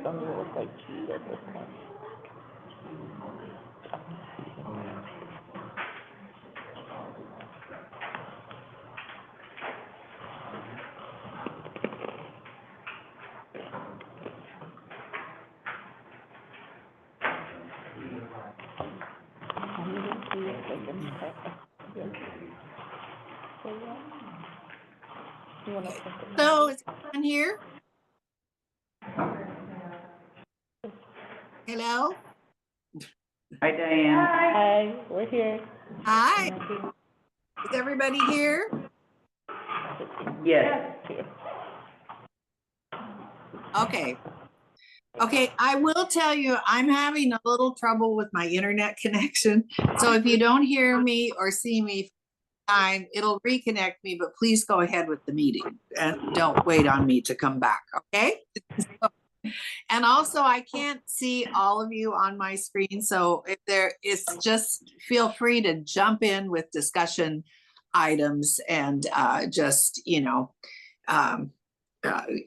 starting to look like cheese at this point. I'm gonna see if I can yeah. So, yeah. You wanna put it So is anyone here? Hello? Hi, Diane. Hi, we're here. Hi, is everybody here? Yes. Okay. Okay, I will tell you, I'm having a little trouble with my internet connection. So if you don't hear me or see me, it'll reconnect me, but please go ahead with the meeting and don't wait on me to come back, okay? And also, I can't see all of you on my screen, so if there is, just feel free to jump in with discussion items and just,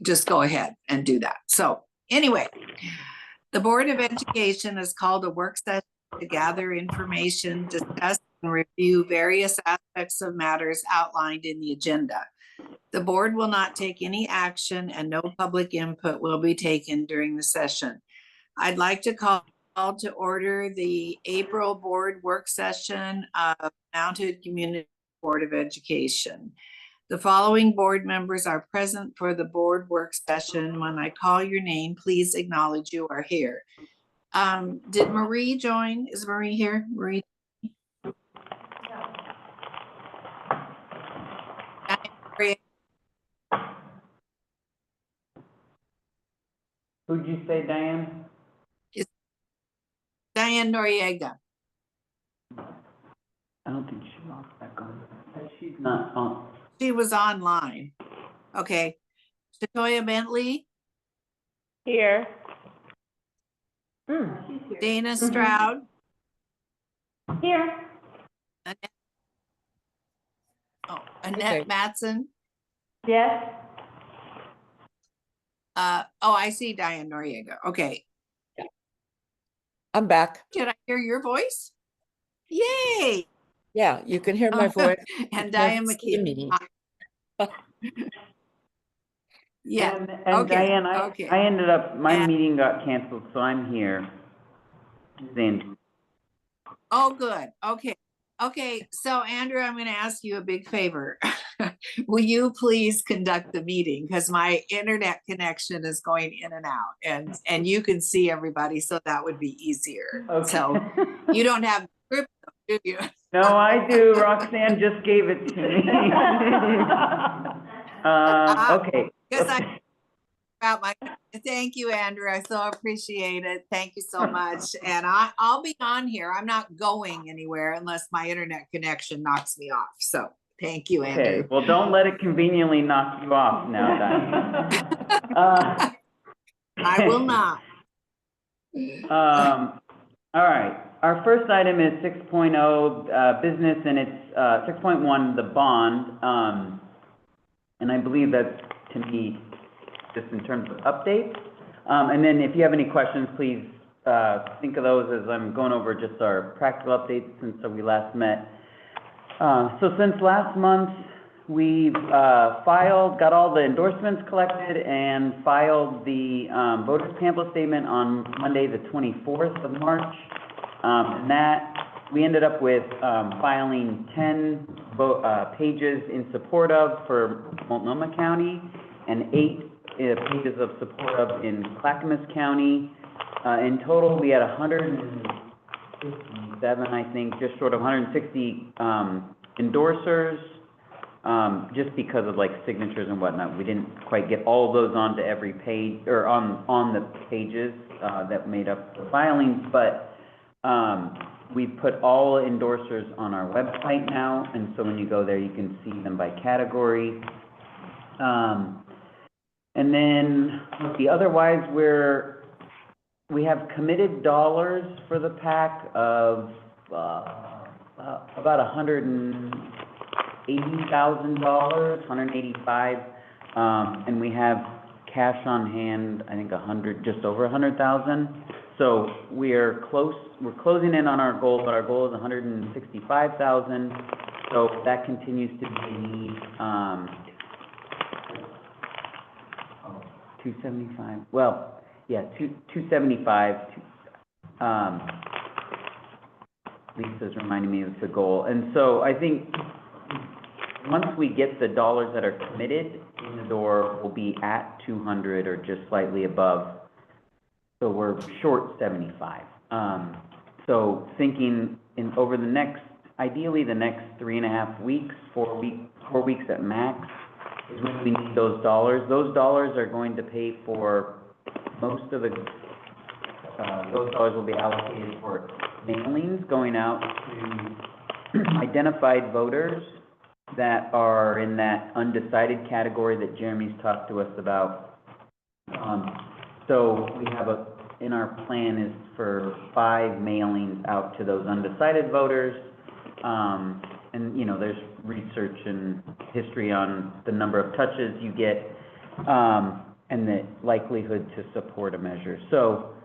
just go ahead and do that. So anyway, the Board of Education has called a work session to gather information, discuss and review various aspects of matters outlined in the agenda. The board will not take any action and no public input will be taken during the session. I'd like to call to order the April board work session of Mounted Community Board of Education. The following board members are present for the board work session. When I call your name, please acknowledge you are here. Did Marie join? Is Marie here? Marie? Who'd you say, Diane? Diane Noriega. I don't think she's on back on. She's not on. She was online. Okay. Shatoya Bentley, Here. Dana Stroud, Here. Annette Matson. Yes. Oh, I see Diane Noriega. Okay. I'm back. Did I hear your voice? Yay. Yeah, you can hear my voice. And You Diane can't see me. McKee. Yeah. And Okay, Diane, okay. I ended up, my And- meeting got canceled, so I'm here. Then, Oh, good. Okay. Okay. So Andrew, I'm going to ask you a big favor. Will you please conduct the meeting? Because my internet connection is going in and out and you can see everybody. So that would be easier. okay. So you don't have crypto, do you? No, I do. Roxanne just gave it to me. Okay. Because I about my thank you, Andrew. I so appreciate it. Thank you so much. And I'll be on here. I'm not going anywhere unless my internet connection knocks me off. So thank you, Andrew. Okay, well, don't let it conveniently knock you off now, Diane. I will not. All right, our first item is 6.0, business, and it's 6.1, the bond. And I believe that's, to me, just in terms of updates. And then if you have any questions, please think of those as I'm going over just our practical updates since we last met. So since last month, we've got all the endorsements collected and filed the voters pamphlet statement on Monday, the 24th of March. And that, we ended up with filing 10 pages in support of for Multnomah County and 8 pages of support of in Clackamas County. In total, we had 157, I think, just short of 160 endorsers, just because of like signatures and whatnot. We didn't quite get all of those onto every page, or on the pages that made up the filings, but we put all endorsers on our website now, and so when you go there, you can see them by category. And then, otherwise, we have committed dollars for the PAC of about $180,000, $185,000, and we have cash on hand, I think just over 100,000. So we're closing in on our goal, but our goal is 165,000. So that continues to be a need, 275, well, yeah, 275. Lisa's reminding me of the goal. And so I think once we get the dollars that are committed in the door, we'll be at 200 or just slightly above. So we're short 75. So thinking over the next, ideally the next 3.5 weeks, 4 weeks at max is when we need those dollars. Those dollars are going to pay for most of the, those dollars will be allocated for mailings going out to identified voters that are in that undecided category that Jeremy's talked to us about. So we have in our plan is for 5 mailings out to those undecided voters. And, you know, there's research and history on the number of touches you get, and the likelihood to support a measure. So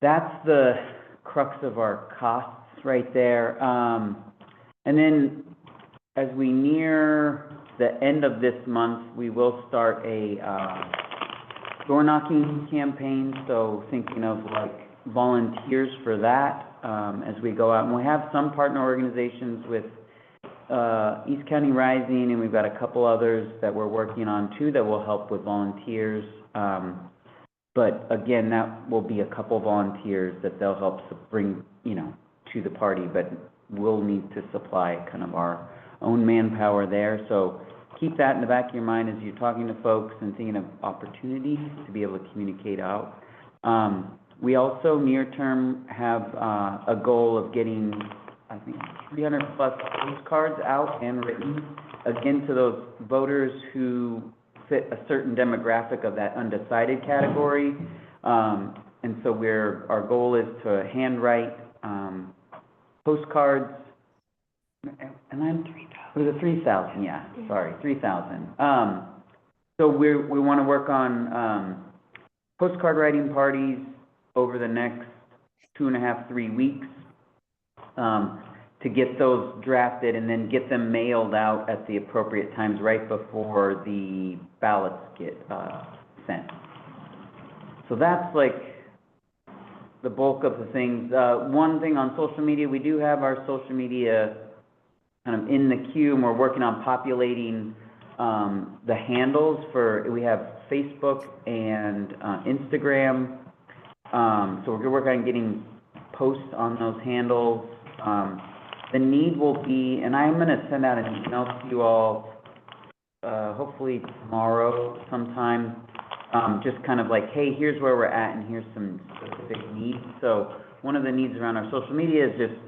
that's the crux of our costs right there. And then as we near the end of this month, we will start a door knocking campaign. So thinking of like volunteers for that as we go out. And we have some partner organizations with East County Rising, and we've got a couple others that we're working on too that will help with volunteers. But again, that will be a couple volunteers that they'll help bring, you know, to the party, but we'll need to supply kind of our own manpower there. So keep that in the back of your mind as you're talking to folks and thinking of opportunities to be able to communicate out. We also near term have a goal of getting, I think, 300 plus postcards out and written, again, to those voters who fit a certain demographic of that undecided category. And so our goal is to handwrite postcards. And I'm 3,000, yeah, sorry, 3,000. So we want to work on postcard writing parties over the next 2.5, 3 weeks to get those drafted and then get them mailed out at the appropriate times right before the ballots get sent. So that's like the bulk of the things. One thing on social media, we do have our social media kind of in the queue, and we're working on populating the handles we have Facebook and Instagram. So we're gonna work on getting posts on those handles. The need will be, and I'm gonna send out an email to you all, hopefully tomorrow sometime, just kind of like, hey, here's where we're at and here's some specific needs. So one of the needs around our social media is just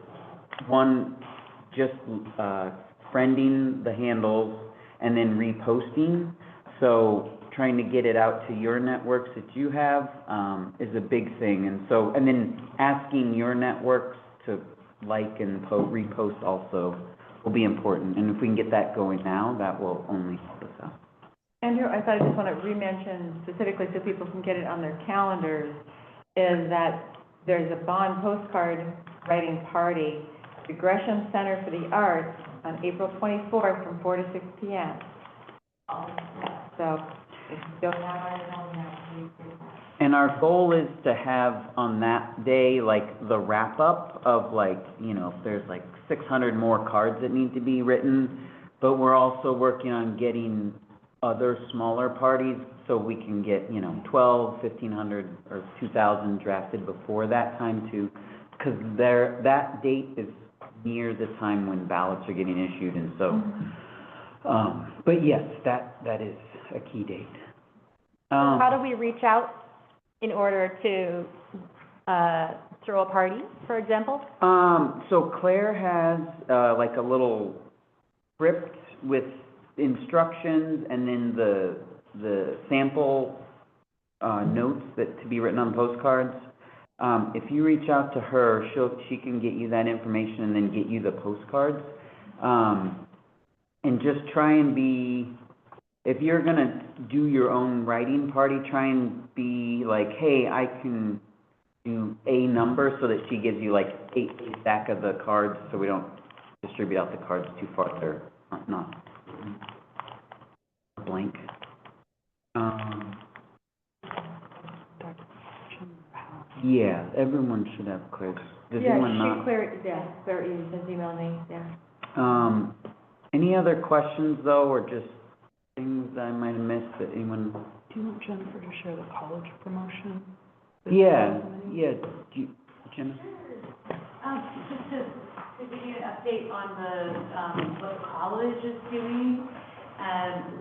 friending the handles and then reposting. So trying to get it out to your networks that you have is a big thing. And then asking your networks to like and repost also will be important. And if we can get that going now, that will only help us out. Andrew, I thought I just want to re-mention specifically so people can get it on their calendars, is that there's a bond postcard writing party, the Gresham Center for the Arts, on April 24th from 4 to 6 p.m. So if you don't have it on that, please do that. And our goal is to have on that day, like, the wrap-up of, like, you know, if there's, like, 600 more cards that need to be written, but we're also working on getting other smaller parties so we can get, you know, 1,500 or 2,000 drafted before that time, too, because that date is near the time when ballots are getting issued, and so, but yes, that is a key date. How do we reach out in order to throw a party, for example? So Claire has like a little script with instructions and then the sample notes that to be written on postcards. If you reach out to her, she can get you that information and then get you the postcards. And just try and be if you're gonna do your own writing party, try and be like, hey, I can do a number, so that she gives you like a stack of the cards, so we don't distribute out the cards too far. They're not blank. Yeah, everyone should have Claire's. Does anyone not? Claire just emailed me, yeah. Any other questions though, or just things that I might have missed that anyone? Do you want Jennifer to share the college promotion? Yeah, Jenna? Just to give you an update on what the college is doing,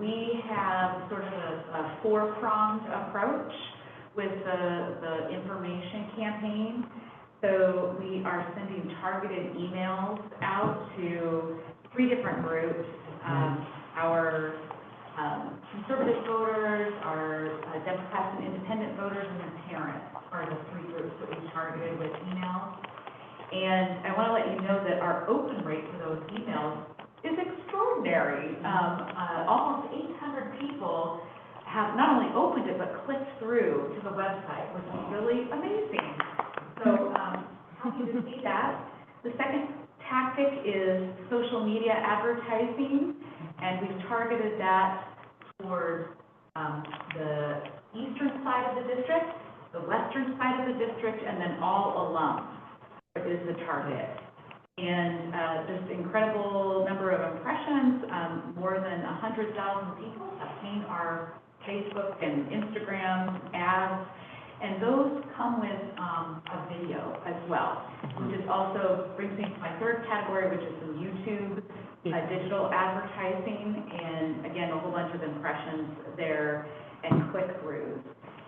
we have sort of a four-pronged approach with the information campaign. So we are sending targeted emails out to 3 different groups. Our conservative voters, our Democrats and independent voters, and then parents are the 3 groups that we targeted with emails. And I want to let you know that our open rate for those emails is extraordinary. Almost 800 people have not only opened it, but clicked through to the website, which is really amazing. So, happy to see that. The second tactic is social media advertising, and we've targeted that towards the eastern side of the district, the western side of the district, and then all alums is the target. And this incredible number of impressions, more than 100,000 people have seen our Facebook and Instagram ads, and those come with a video as well, which is also brings me to my third category, which is some YouTube digital advertising, and again, a whole bunch of impressions there and click-throughs.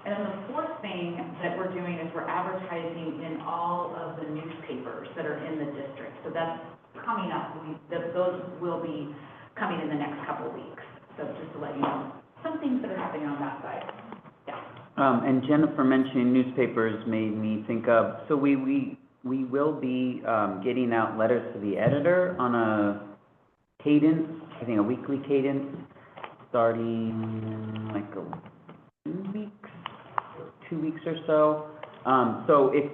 And then the fourth thing that we're doing is we're advertising in all of the newspapers that are in the district. So that's coming up. Those will be coming in the next couple of weeks. So just to let you know, some things that are happening on that side. Yeah. And Jennifer mentioning newspapers made me think of, so we will be getting out letters to the editor on a cadence, I think a weekly cadence, starting like 2 weeks or so. So if,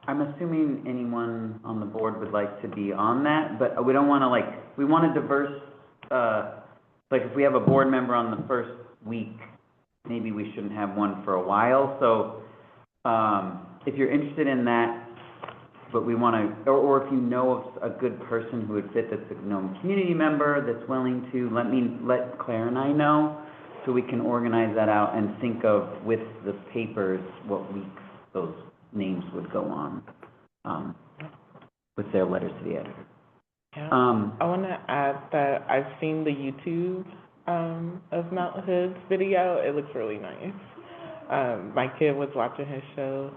I'm assuming anyone on the board would like to be on that, but we don't want to we want a diverse, like if we have a board member on the first week, maybe we shouldn't have one for a while. So if you're interested in that, but we want to, or if you know of a good person who would fit, that's a known community member that's willing to, let Claire and I know, so we can organize that out and think of, with the papers, what weeks those names would go on, with their letters to the editor. Yeah. I want to add that I've seen the YouTube of Mount Hood's video. It looks really nice. My kid was watching his show,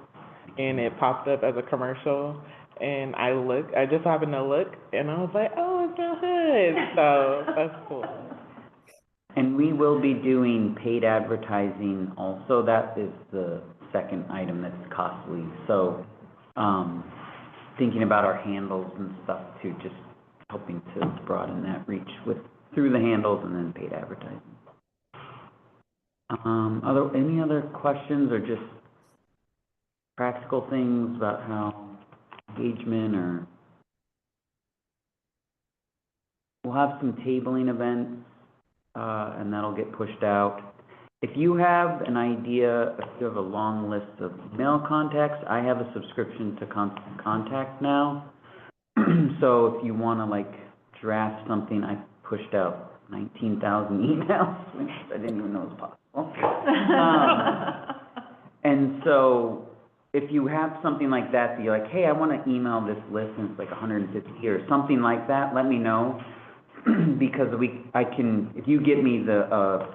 and it popped up as a commercial, and I just happened to look, and I was like, oh, it's Mount Hood. So that's cool. And we will be doing paid advertising also. That is the second item that's costly. So, thinking about our handles and stuff too, just helping to broaden that reach through the handles and then paid advertising. Any other questions or just practical things about how engagement, or we'll have some tabling events, and that'll get pushed out. If you have an idea, if you have a long list of email contacts, I have a subscription to Constant Contact now. So if you want to draft something, I pushed out 19,000 emails, which I didn't even know was possible. And so if you have something like that, you're like, hey, I want to email this list, and it's 150 or something like that, let me know. Because if you give me the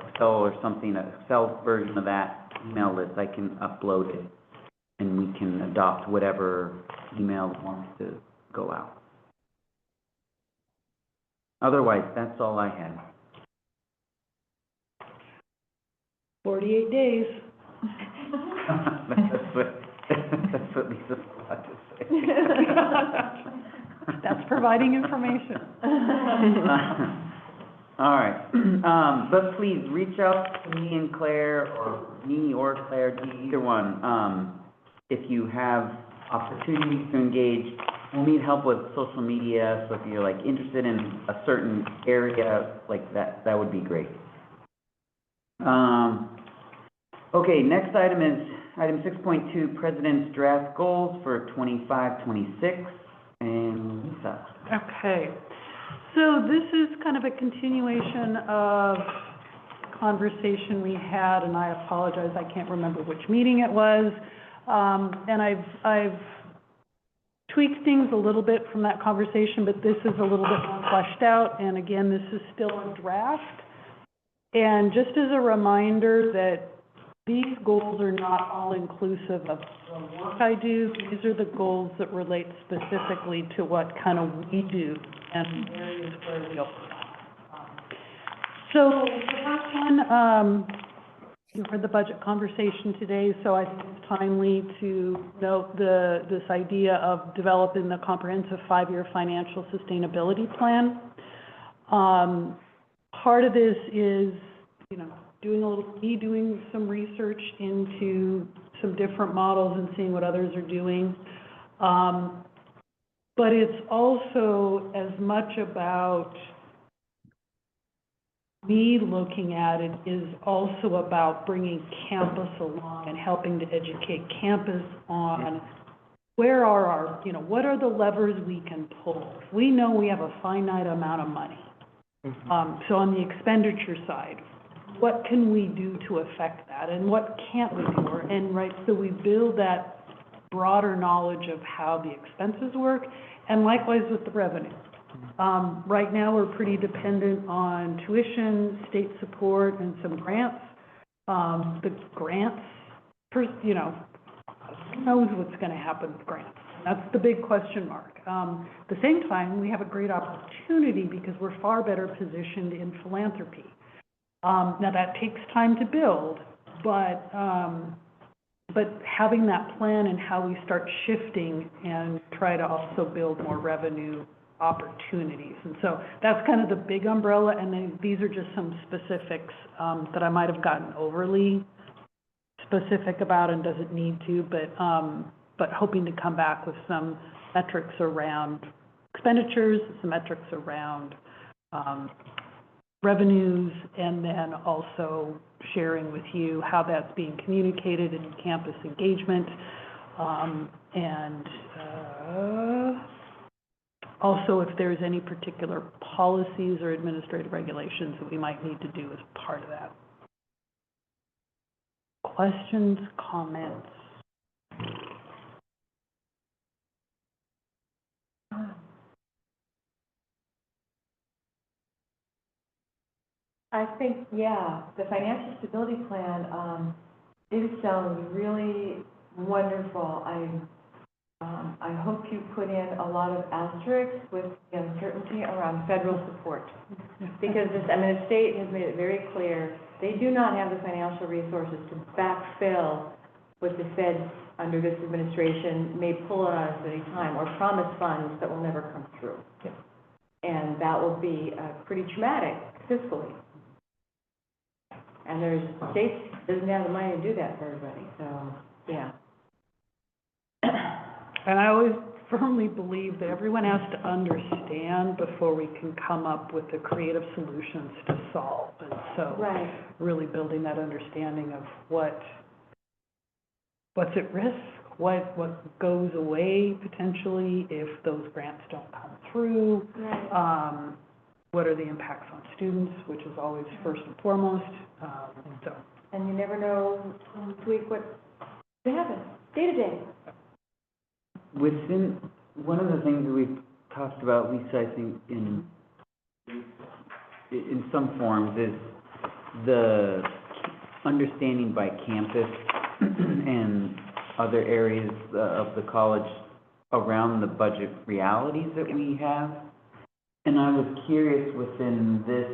Excel or something, a Excel version of that email list, I can upload it, and we can adopt whatever email wants to go out. Otherwise, that's all I had. 48 days. That's what Lisa's allowed to say. That's providing information. All right, but please reach out to me and Claire, or me or Claire, either one, if you have opportunities to engage. We'll need help with social media, so if you're like interested in a certain area like that, that would be great. Okay, next item is item 6.2, President's Draft Goals for 25-26, and Lisa. Okay, so this is kind of a continuation of conversation we had, and I apologize, I can't remember which meeting it was. And I've tweaked things a little bit from that conversation, but this is a little bit more fleshed out, and again, this is still a draft. And just as a reminder that these goals are not all inclusive of the work I do. These are the goals that relate specifically to what kind of we do and areas where we open up. So the first one, you heard the budget conversation today, so I think it's timely to note this idea of developing the comprehensive 5-year financial sustainability plan. Part of this is, doing some research into some different models and seeing what others are doing. But it's also as much about me looking at it is also about bringing campus along and helping to educate campus on where are our, what are the levers we can pull. We know we have a finite amount of money. So on the expenditure side, what can we do to affect that, and what can't we do? So we build that broader knowledge of how the expenses work, and likewise with the revenue. Right now, we're pretty dependent on tuition, state support, and some grants. The grants, who knows what's going to happen with grants? That's the big question mark. At the same time, we have a great opportunity because we're far better positioned in philanthropy. Now that takes time to build, but having that plan and how we start shifting and try to also build more revenue opportunities. And so that's kind of the big umbrella, and then these are just some specifics that I might have gotten overly specific about and doesn't need to, but hoping to come back with some metrics around expenditures, some metrics around revenues, and then also sharing with you how that's being communicated in campus engagement, and also if there's any particular policies or administrative regulations that we might need to do as part of that. Questions, comments? I think, the financial stability plan, it sounds really wonderful. I hope you put in a lot of asterisks with the uncertainty around federal support. Because the state has made it very clear, they do not have the financial resources to backfill what the feds under this administration may pull on us at any time, or promise funds that will never come through. And that will be pretty traumatic fiscally. And there's states that doesn't have the money to do that for everybody, so, yeah. And I always firmly believe that everyone has to understand before we can come up with the creative solutions to solve. And so really building that understanding of what's at risk, what goes away potentially if those grants don't come through. What are the impacts on students, which is always first and foremost. And you never know week what happens, day to day. Within, one of the things that we've talked about, Lisa, I think in some forms, is the understanding by campus and other areas of the college around the budget realities that we have. And I was curious, within this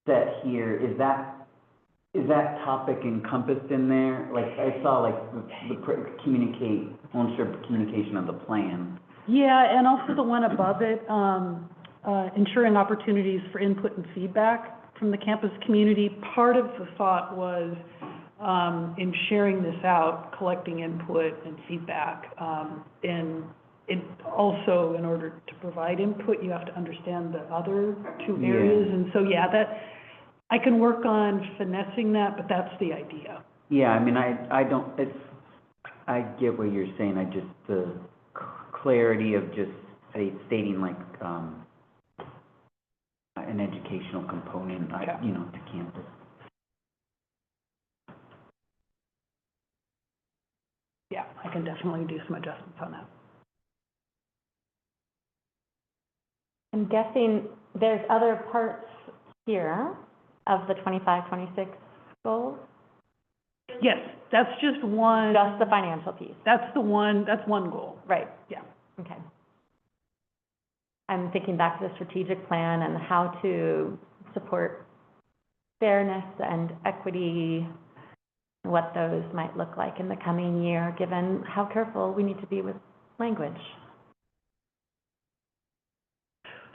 set here, is that topic encompassed in there? Like, I saw the communication of the plan. Yeah, and also the one above it, ensuring opportunities for input and feedback from the campus community. Part of the thought was, in sharing this out, collecting input and feedback, and it also, in order to provide input, you have to understand the other two areas. Yeah. And so, yeah, that, I can work on finessing that, but that's the idea. Yeah, I mean, I don't, I get what you're saying, I just, the clarity of just stating like, an educational component, Yeah. you know, to campus. Yeah, I can definitely do some adjustments on that. I'm guessing there's other parts here of the 25-26 goals, Yes, that's just one, just the financial piece, that's one goal. right? Yeah. Okay. I'm thinking back to the strategic plan and how to support fairness and equity, what those might look like in the coming year, given how careful we need to be with language.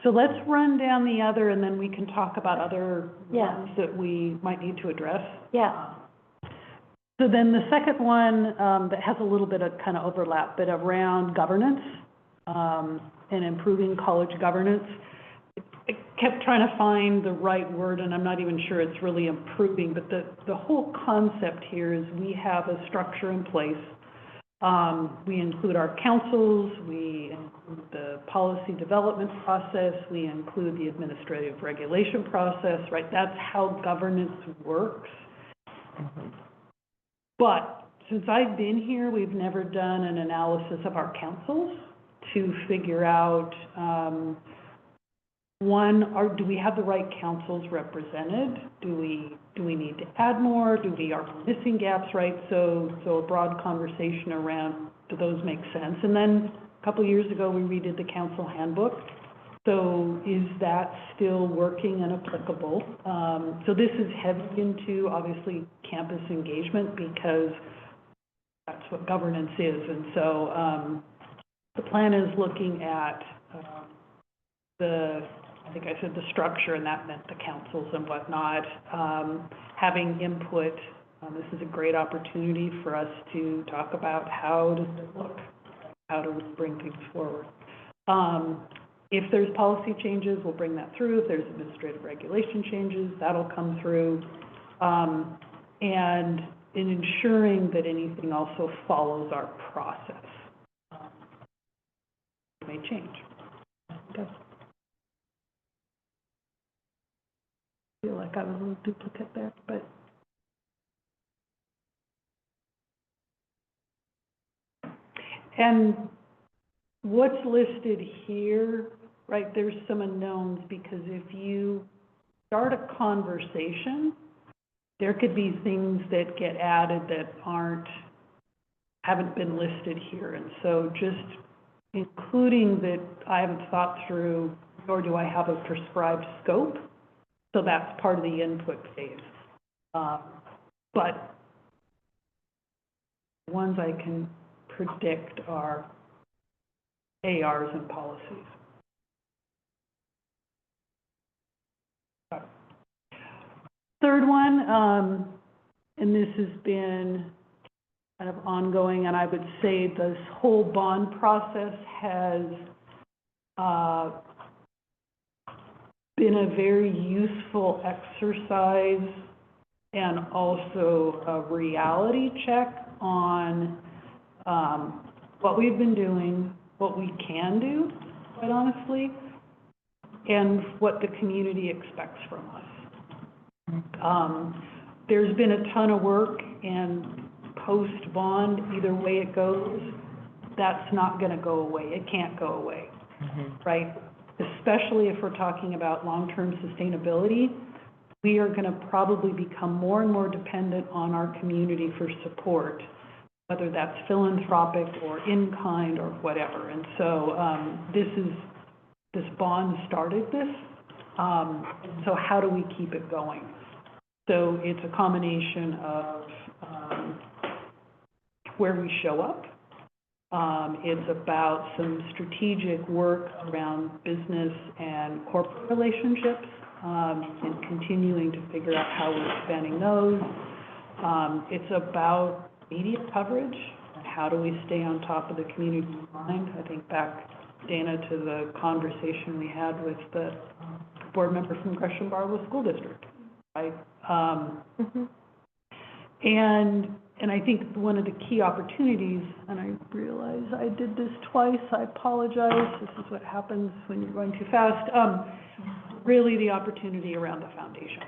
So let's run down the other, and then we can talk about other Yeah. ones that we might need to address. Yeah, So then the second one, that has a little bit of kind of overlap, but around governance, and improving college governance. I kept trying to find the right word, and I'm not even sure it's really improving, but the whole concept here is we have a structure in place. We include our councils, we include the policy development process, we include the administrative regulation process, right? That's how governance works. But since I've been here, we've never done an analysis of our councils to figure out, do we have the right councils represented? Do we need to add more? Are we missing gaps, right? So a broad conversation around, do those make sense? And then a couple of years ago, we redid the council handbook. So is that still working and applicable? So this is heavy into, obviously, campus engagement, because that's what governance is. And so the plan is looking at I think I said the structure, and that meant the councils and whatnot, having input. This is a great opportunity for us to talk about how does it look, how do we bring things forward. If there's policy changes, we'll bring that through. If there's administrative regulation changes, that'll come through. And in ensuring that anything also follows our process. It may change. Okay. I feel like I was a little duplicate there, but. And what's listed here, right, there's some unknowns, because if you start a conversation, there could be things that get added that haven't been listed here. And so just including that I haven't thought through, nor do I have a prescribed scope. So that's part of the input phase. But the ones I can predict are ARs and policies. Third one, and this has been kind of ongoing, and I would say this whole bond process has been a very useful exercise and also a reality check on what we've been doing, what we can do, quite honestly, and what the community expects from us. There's been a ton of work, and post-bond, either way it goes, that's not gonna go away. It can't go away, right? Especially if we're talking about long-term sustainability, we are gonna probably become more and more dependent on our community for support, whether that's philanthropic or in-kind or whatever. And so this bond started this, so how do we keep it going? So it's a combination of where we show up, It's about some strategic work around business and corporate relationships, and continuing to figure out how we're expanding those. It's about media coverage, and how do we stay on top of the community's mind? I think back, Dana, to the conversation we had with the board member from Gresham Barlow School District, right? And I think one of the key opportunities, and I realize I did this twice, I apologize, this is what happens when you're going too fast, really the opportunity around the foundation.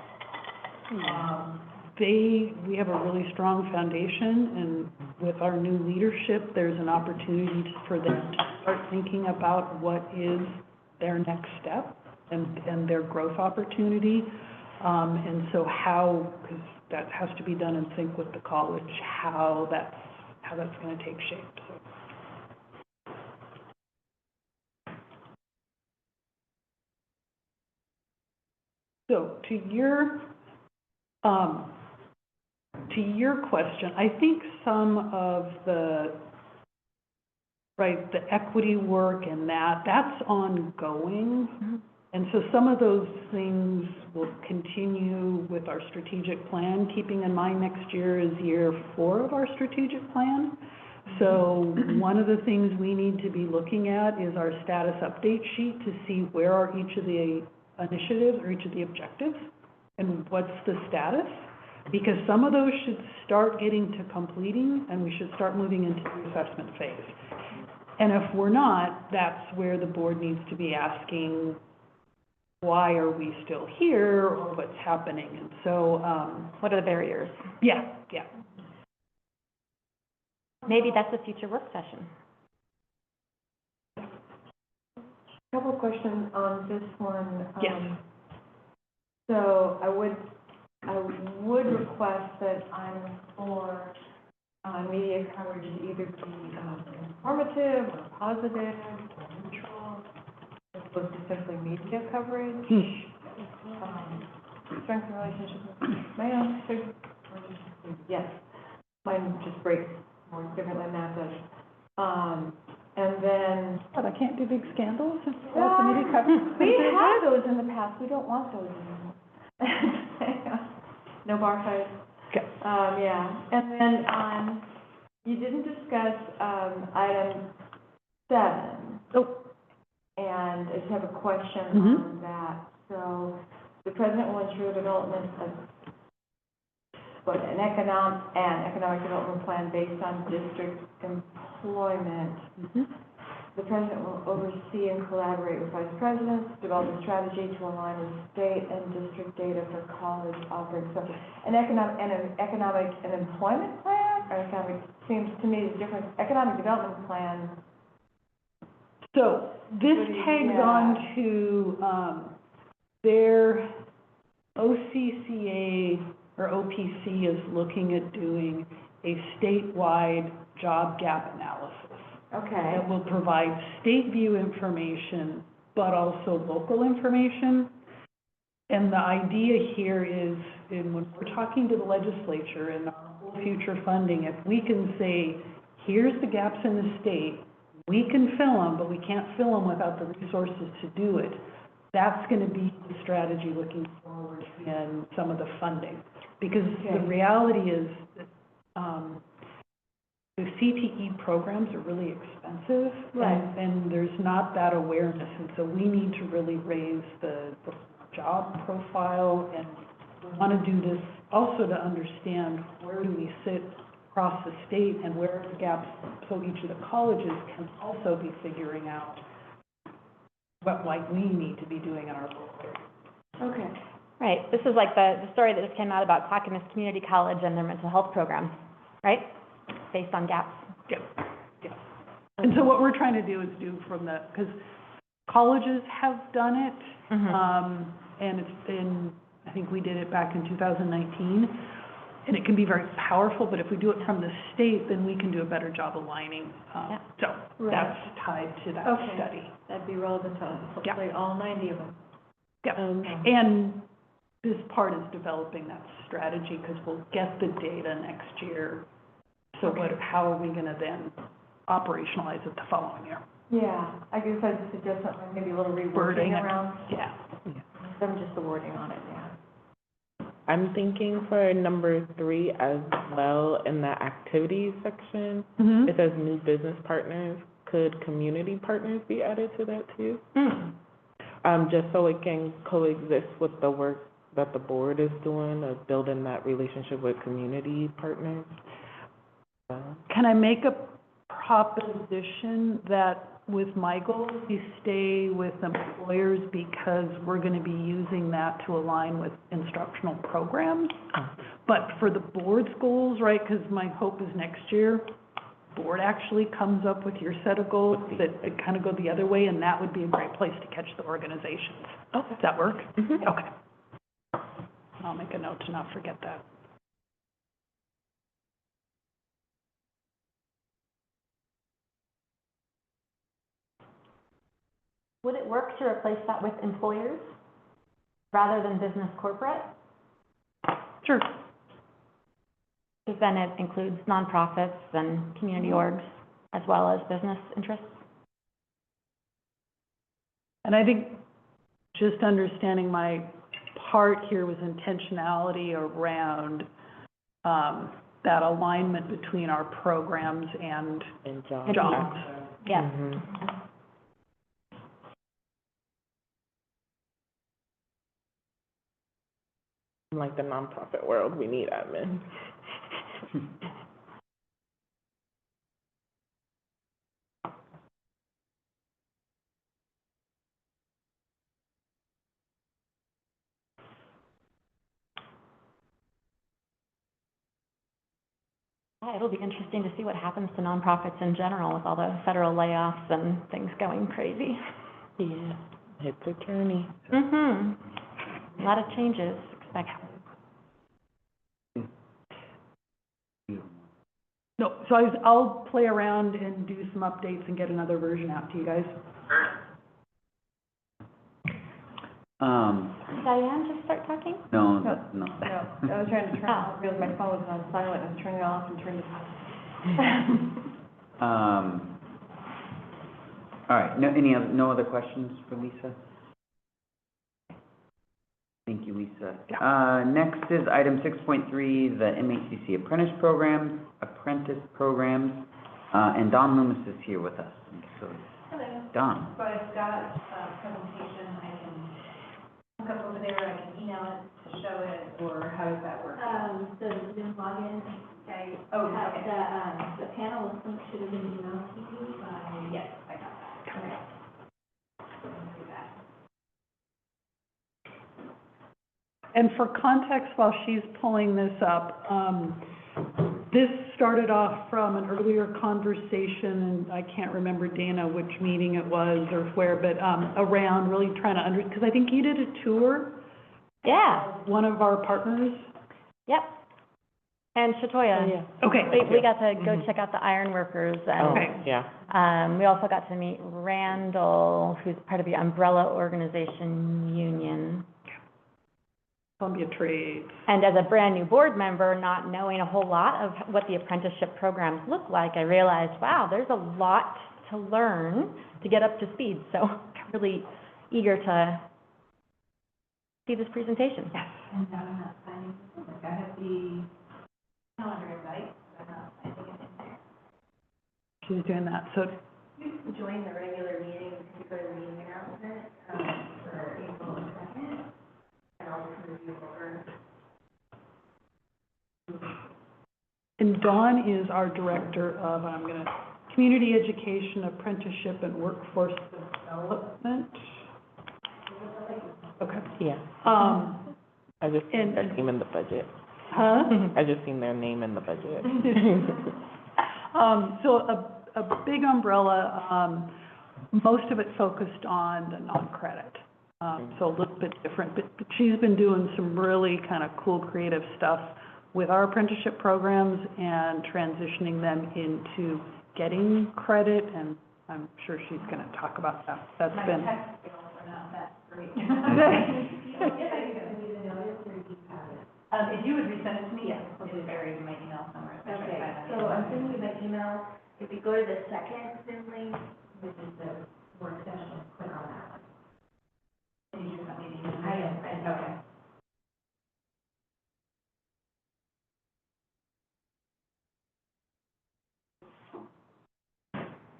We have a really strong foundation, and with our new leadership, there's an opportunity for them to start thinking about what is their next step and their growth opportunity. And so how, because that has to be done in sync with the college, how that's going to take shape. So to your question, I think some of the equity work and that's ongoing. And so some of those things will continue with our strategic plan, keeping in mind next year is year 4 of our strategic plan. So one of the things we need to be looking at is our status update sheet to see where are each of the initiatives or each of the objectives and what's the status. Because some of those should start getting to completing and we should start moving into the assessment phase. And if we're not, that's where the board needs to be asking, why are we still here, or what's happening? And so, What are the barriers? yeah. Maybe that's a future work session. Couple of questions on this one. Yes. So I would request that I'm for media coverage to either be informative or positive or neutral, as opposed to simply media coverage. Strengthen relationships with my own, yes, mine just breaks more differently than that does. And then. But I can't do big scandals and Well, media coverage. we had those in the past, we don't want those anymore. No bar fights. Okay. Yeah, and then, you didn't discuss, item 7. Oh. And I just have a question Mhm. on that. So, the president will ensure development of, an economic development plan based on district employment. The president will oversee and collaborate with vice presidents, develop a strategy to align with state and district data for college offerings. So an economic and employment plan, or economic, seems to me the difference, economic development plan. So this What do you- tags yeah. on to their OCCA or OPC is looking at doing a statewide job gap analysis Okay. that will provide state view information, but also local information. And the idea here is, when we're talking to the legislature and our future funding, if we can say, here's the gaps in the state, we can fill them, but we can't fill them without the resources to do it. That's going to be the strategy looking forward in some of the funding. Because the reality is that the CTE programs are really expensive. Right. And there's not that awareness. And so we need to really raise the job profile, and we want to do this also to understand where do we sit across the state and where are the gaps, so each of the colleges can also be figuring out what we need to be doing in our local area. Okay. Right, this is like the story that just came out about Clackamas Community College and their mental health program, right? Based on gaps. Yeah. And so what we're trying to do is because colleges have done it, and it's been, I think we did it back in 2019, and it can be very powerful, but if we do it from the state, then we can do a better job aligning. So Right. that's tied to that Okay. study. That'd be relevant to hopefully all 90 of them. Yeah. And this part is developing that strategy, because we'll get the data next year. So how are we gonna then operationalize it the following year. Yeah, I guess I'd suggest something, maybe a little Wording rewording it. around, Yeah. than just the wording on it, yeah. I'm thinking for number 3 as well, in the activities section, Mm-hmm. it says new business partners. Could community partners be added to that too? Just so it can coexist with the work that the board is doing of building that relationship with community partners. Can I make a proposition that with my goals, you stay with employers because we're gonna be using that to align with instructional programs? But for the board's goals, right, because my hope is next year, board actually comes up with your set of goals that kind of go the other way, and that would be a great place to catch the organizations. Okay. Does that work? Mhm. Okay. I'll make a note to not forget that. Would it work to replace that with employers rather than business corporate? Sure. Because then it includes nonprofits and community orgs as well as business interests. And I think just understanding my part here was intentionality around, that alignment between our programs and And jobs. jobs. Yeah. Mhm. In like the nonprofit world, we need admin. Yeah, it'll be interesting to see what happens to nonprofits in general with all the federal layoffs and things going crazy. Yeah. It's a journey. Mm-hmm. A lot of changes expected. No, so I'll play around and do some updates and get another version out to you guys. Diane, just start talking? No, that's not. No, I was trying to turn, I realized my phone was on silent, I was turning it off and turned it on. All right, no other questions for Lisa? Thank you, Lisa. Next is item 6.3, the MHCC apprentice programs, and Don Loomis is here with us. So, Hello. Don. So I've got a presentation, I can hook up over there, I can email it to show it, or how does that work? The Zoom login, I Oh, have okay. the panelist link should have been emailed to you by. Yes, I got that. Okay. So I'll do that. And for context, while she's pulling this up, this started off from an earlier conversation, and I can't remember, Dana, which meeting it was or where, but around really trying to because I think you did a tour. Yeah. of one of our partners. Yep. And Shatoya. Oh, yeah. Okay. We got to go Mhm. check out the iron workers Oh, and, yeah. we also got to meet Randall, who's part of the umbrella organization union. Columbia Trades. And as a brand-new board member, not knowing a whole lot of what the apprenticeship programs look like, I realized, wow, there's a lot to learn to get up to speed. So really eager to see this presentation. Yes. And now I'm not signing, like, I have the calendar invite, but I'm not signing it in there. She's doing that. So You can join the regular meeting, particular meeting announcement, for April 2nd, and I'll just review over. And Dawn is our director of, community education, apprenticeship, and workforce development. Okay. Yeah. I just seen and- their name in the budget. Huh? I just seen their name in the budget. So a big umbrella, most of it focused on the non-credit. So a little bit different, but she's been doing some really kind of cool, creative stuff with our apprenticeship programs and transitioning them into getting credit, and I'm sure she's gonna talk about that. That's been. My text skills are not that great. If I can leave a notice, or do you have it? If you would resend it to me, yes, I'll be buried in my email somewhere. Okay, so I'm sending you my email, If you go to the second Zoom link, which is the work session, click on that. Did you want me to use it? I am, okay.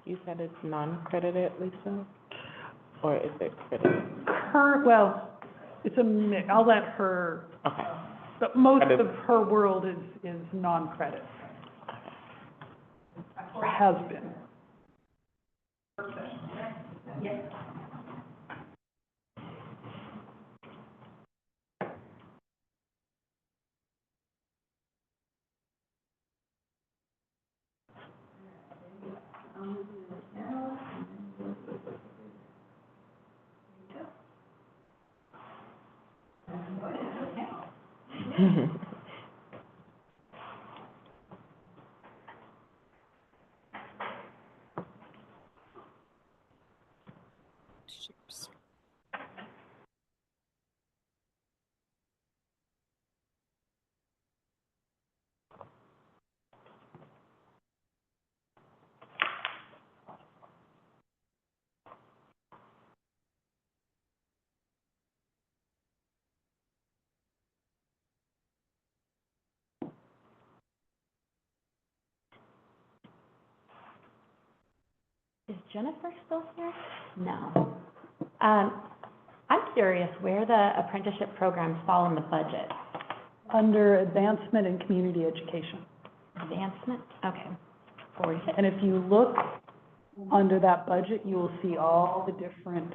You said it's non-credited, Lisa? Or is it credited? Well, it's a mix, I'll let her, Okay. but most Credit. of her world is non-credit. Or has been. Is Jennifer still here? No. I'm curious where the apprenticeship programs fall in the budget. Under advancement in community education. Advancement? Okay. 46. And if you look under that budget, you will see all the different,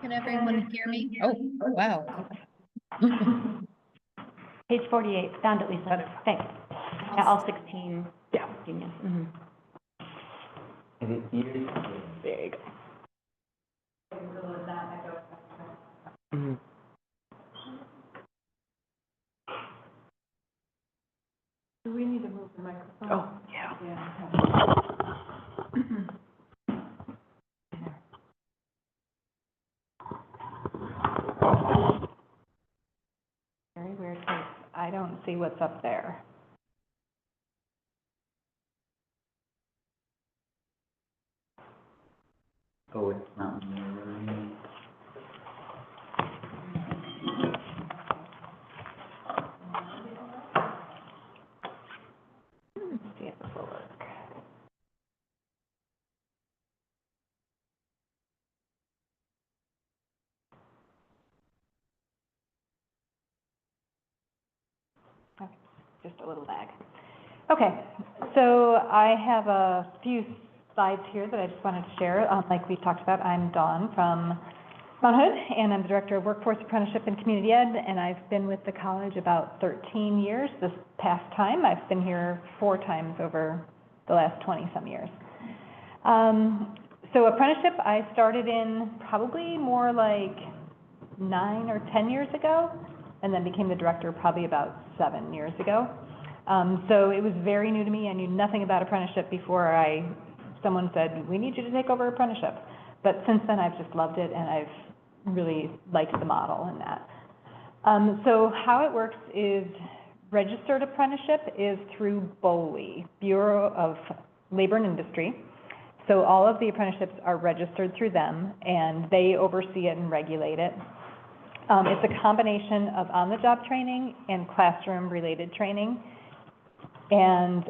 Can everyone hear me? Oh, wow. Page 48, found it, Lisa. Thanks. Yeah, all 16 yeah. unions. Mhm. And it is Big. Mhm. Do we need to move the microphone? Oh, yeah. Very weird, because I don't see what's up there. Oh, it's not mirroring. Let's see if this will work. Okay, just a little lag. Okay, so I have a few slides here that I just wanted to share. Like we talked about, I'm Dawn from Mount Hood, and I'm the Director of Workforce Apprenticeship and Community Ed, and I've been with the college about 13 years this past time. I've been here 4 times over the last 20-some years. So apprenticeship, I started in probably more like 9 or 10 years ago, and then became the director probably about 7 years ago. So it was very new to me. I knew nothing about apprenticeship before someone said, we need you to take over apprenticeship. But since then, I've just loved it, and I've really liked the model in that. So how it works is registered apprenticeship is through BOLI, Bureau of Labor and Industry. So all of the apprenticeships are registered through them, and they oversee it and regulate it. It's a combination of on-the-job training and classroom-related training. And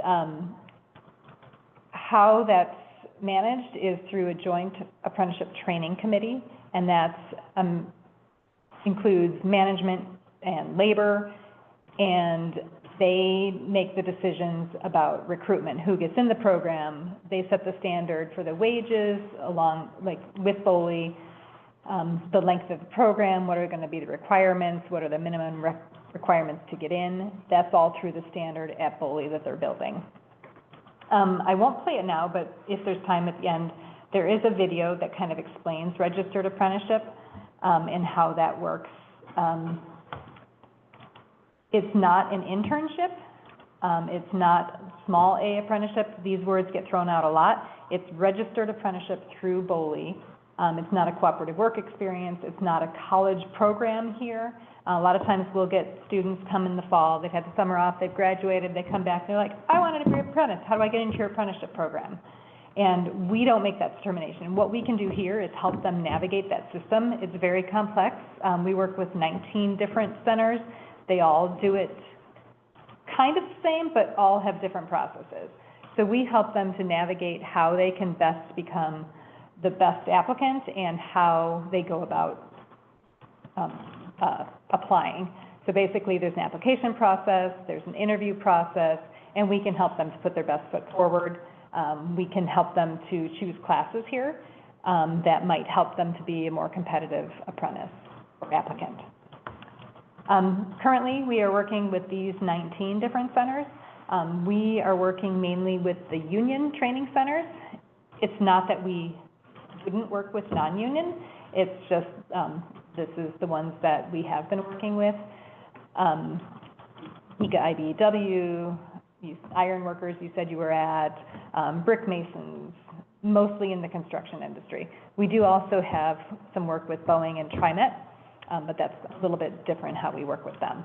how that's managed is through a joint apprenticeship training committee, and that's includes management and labor, and they make the decisions about recruitment, who gets in the program. They set the standard for the wages along, like with BOLI, the length of the program, what are going to be the requirements, what are the minimum requirements to get in. That's all through the standard at BOLI that they're building. I won't play it now, but if there's time at the end, there is a video that kind of explains registered apprenticeship and how that works. It's not an internship. It's not small A apprenticeship. These words get thrown out a lot. It's registered apprenticeship through BOLI. It's not a cooperative work experience. It's not a college program here. A lot of times we'll get students come in the fall, they've had the summer off, they've graduated, they come back, they're like, I wanted to be an apprentice. How do I get into your apprenticeship program? And we don't make that determination. What we can do here is help them navigate that system. It's very complex. We work with 19 different centers. They all do it kind of the same, but all have different processes. So we help them to navigate how they can best become the best applicant and how they go about applying. So basically, there's an application process, there's an interview process, and we can help them to put their best foot forward. We can help them to choose classes here that might help them to be a more competitive apprentice or applicant. Currently, we are working with these 19 different centers. We are working mainly with the union training centers. It's not that we wouldn't work with non-union, it's just this is the ones that we have been working with. EGA IBEW, iron workers you said you were at, brick masons, mostly in the construction industry. We do also have some work with Boeing and TriMet, but that's a little bit different how we work with them.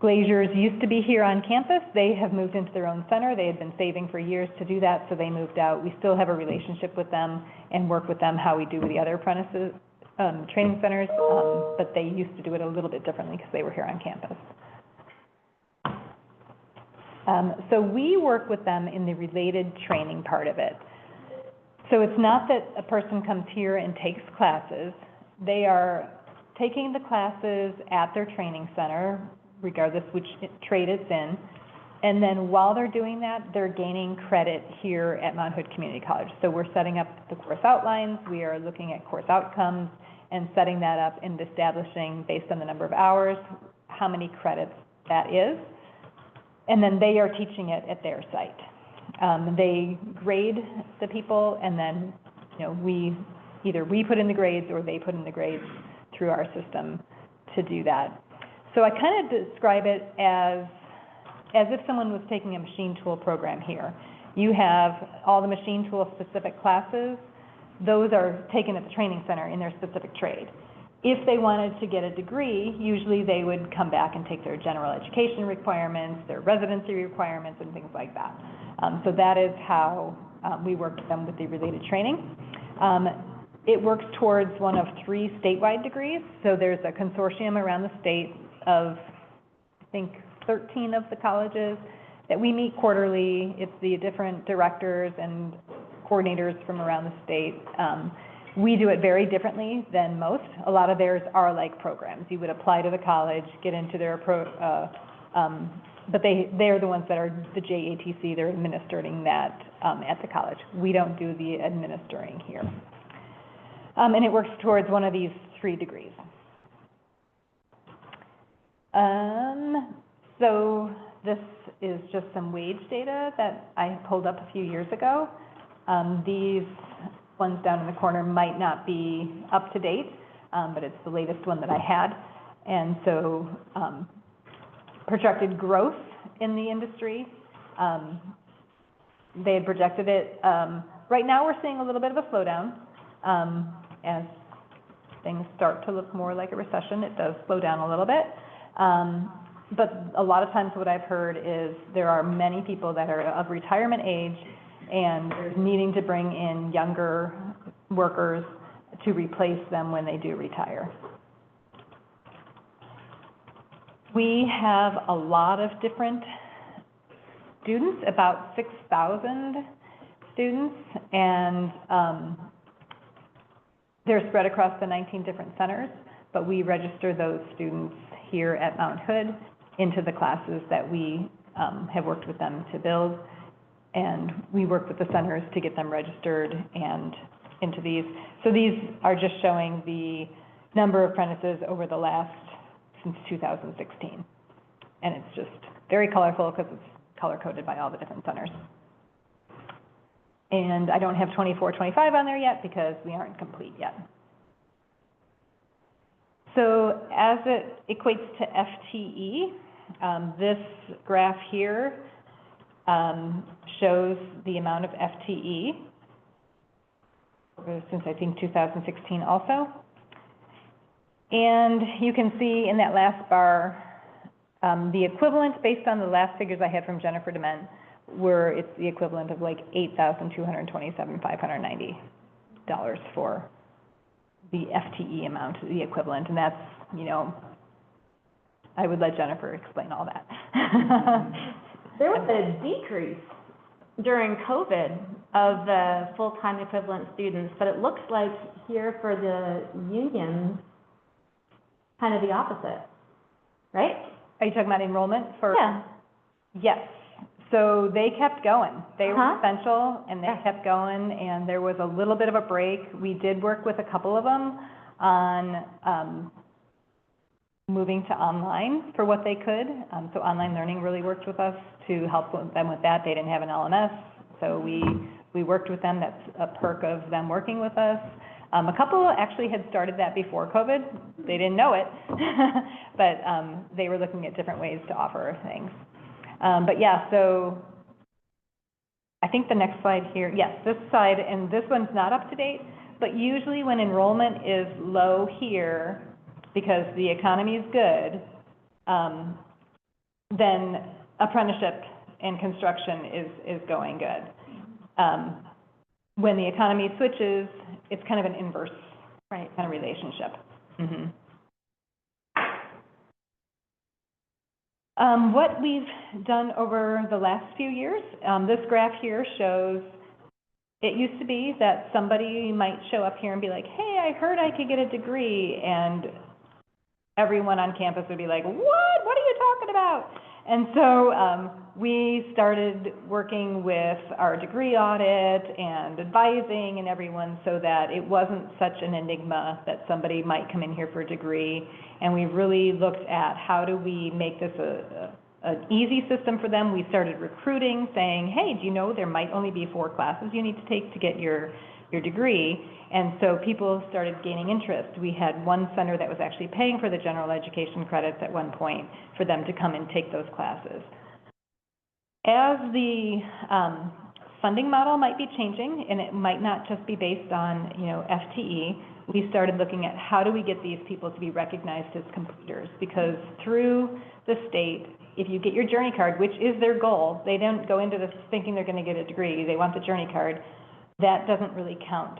Glaziers used to be here on campus. They have moved into their own center. They had been saving for years to do that, so they moved out. We still have a relationship with them and work with them how we do with the other apprentices, training centers, but they used to do it a little bit differently because they were here on campus. So we work with them in the related training part of it. So it's not that a person comes here and takes classes. They are taking the classes at their training center, regardless which trade it's in. And then while they're doing that, they're gaining credit here at Mount Hood Community College. So we're setting up the course outlines, we are looking at course outcomes, and setting that up and establishing, based on the number of hours, how many credits that is. And then they are teaching it at their site. They grade the people, and then, you know, either we put in the grades or they put in the grades through our system to do that. So I kind of describe it as if someone was taking a machine tool program here. You have all the machine tool specific classes. Those are taken at the training center in their specific trade. If they wanted to get a degree, usually they would come back and take their general education requirements, their residency requirements, and things like that. So that is how we work with them with the related training. It works towards one of 3 statewide degrees. So there's a consortium around the state of, I think, 13 of the colleges that we meet quarterly. It's the different directors and coordinators from around the state. We do it very differently than most. A lot of theirs are like programs. You would apply to the college, get into their but they're the ones that are the JATC, they're administering that at the college. We don't do the administering here. And it works towards one of these 3 degrees. So this is just some wage data that I pulled up a few years ago. These ones down in the corner might not be up to date, but it's the latest one that I had. And so projected growth in the industry, they had projected it. Right now we're seeing a little bit of a slowdown. As things start to look more like a recession, it does slow down a little bit. But a lot of times what I've heard is there are many people that are of retirement age and they're needing to bring in younger workers to replace them when they do retire. We have a lot of different students, about 6,000 students, and they're spread across the 19 different centers, but we register those students here at Mount Hood into the classes that we have worked with them to build, and we work with the centers to get them registered and into these. So these are just showing the number of apprentices over the last, since 2016. And it's just very colorful because it's color-coded by all the different centers. And I don't have 24, 25 on there yet because we aren't complete yet. So as it equates to FTE, this graph here shows the amount of FTE since I think 2016 also. And you can see in that last bar, the equivalent, based on the last figures I had from Jennifer Dement, it's the equivalent of like $8,227,590 for the FTE amount, the equivalent, and that's, I would let Jennifer explain all that. There was a decrease during COVID of the full-time equivalent students, but it looks like here for the unions, kind of the opposite, right? Are you talking about enrollment for? Yeah. Yes. So they kept going. They were Uh-huh. essential, and they kept going, and there was a little bit of a break. We did work with a couple of them on moving to online for what they could. So online learning really worked with us to help them with that. They didn't have an LMS, so we worked with them. That's a perk of them working with us. A couple actually had started that before COVID. They didn't know it, but they were looking at different ways to offer things. But yeah, so I think the next slide here, yes, this slide, and this one's not up to date, but usually when enrollment is low here, because the economy is good, then apprenticeship and construction is going good. When the economy switches, it's kind of an inverse kind of relationship. What we've done over the last few years, this graph here shows, it used to be that somebody might show up here and be like, hey, I heard I could get a degree, and everyone on campus would be like, what are you talking about? And so we started working with our degree audit and advising and everyone so that it wasn't such an enigma that somebody might come in here for a degree. And we really looked at how do we make this an easy system for them. We started recruiting, saying, hey, do you know there might only be 4 classes you need to take to get your degree? And so people started gaining interest. We had one center that was actually paying for the general education credits at one point for them to come and take those classes. As the funding model might be changing, and it might not just be based on, FTE, we started looking at how do we get these people to be recognized as completers, because through the state, if you get your Journey card, which is their goal, they don't go into this thinking they're going to get a degree, they want the Journey card, that doesn't really count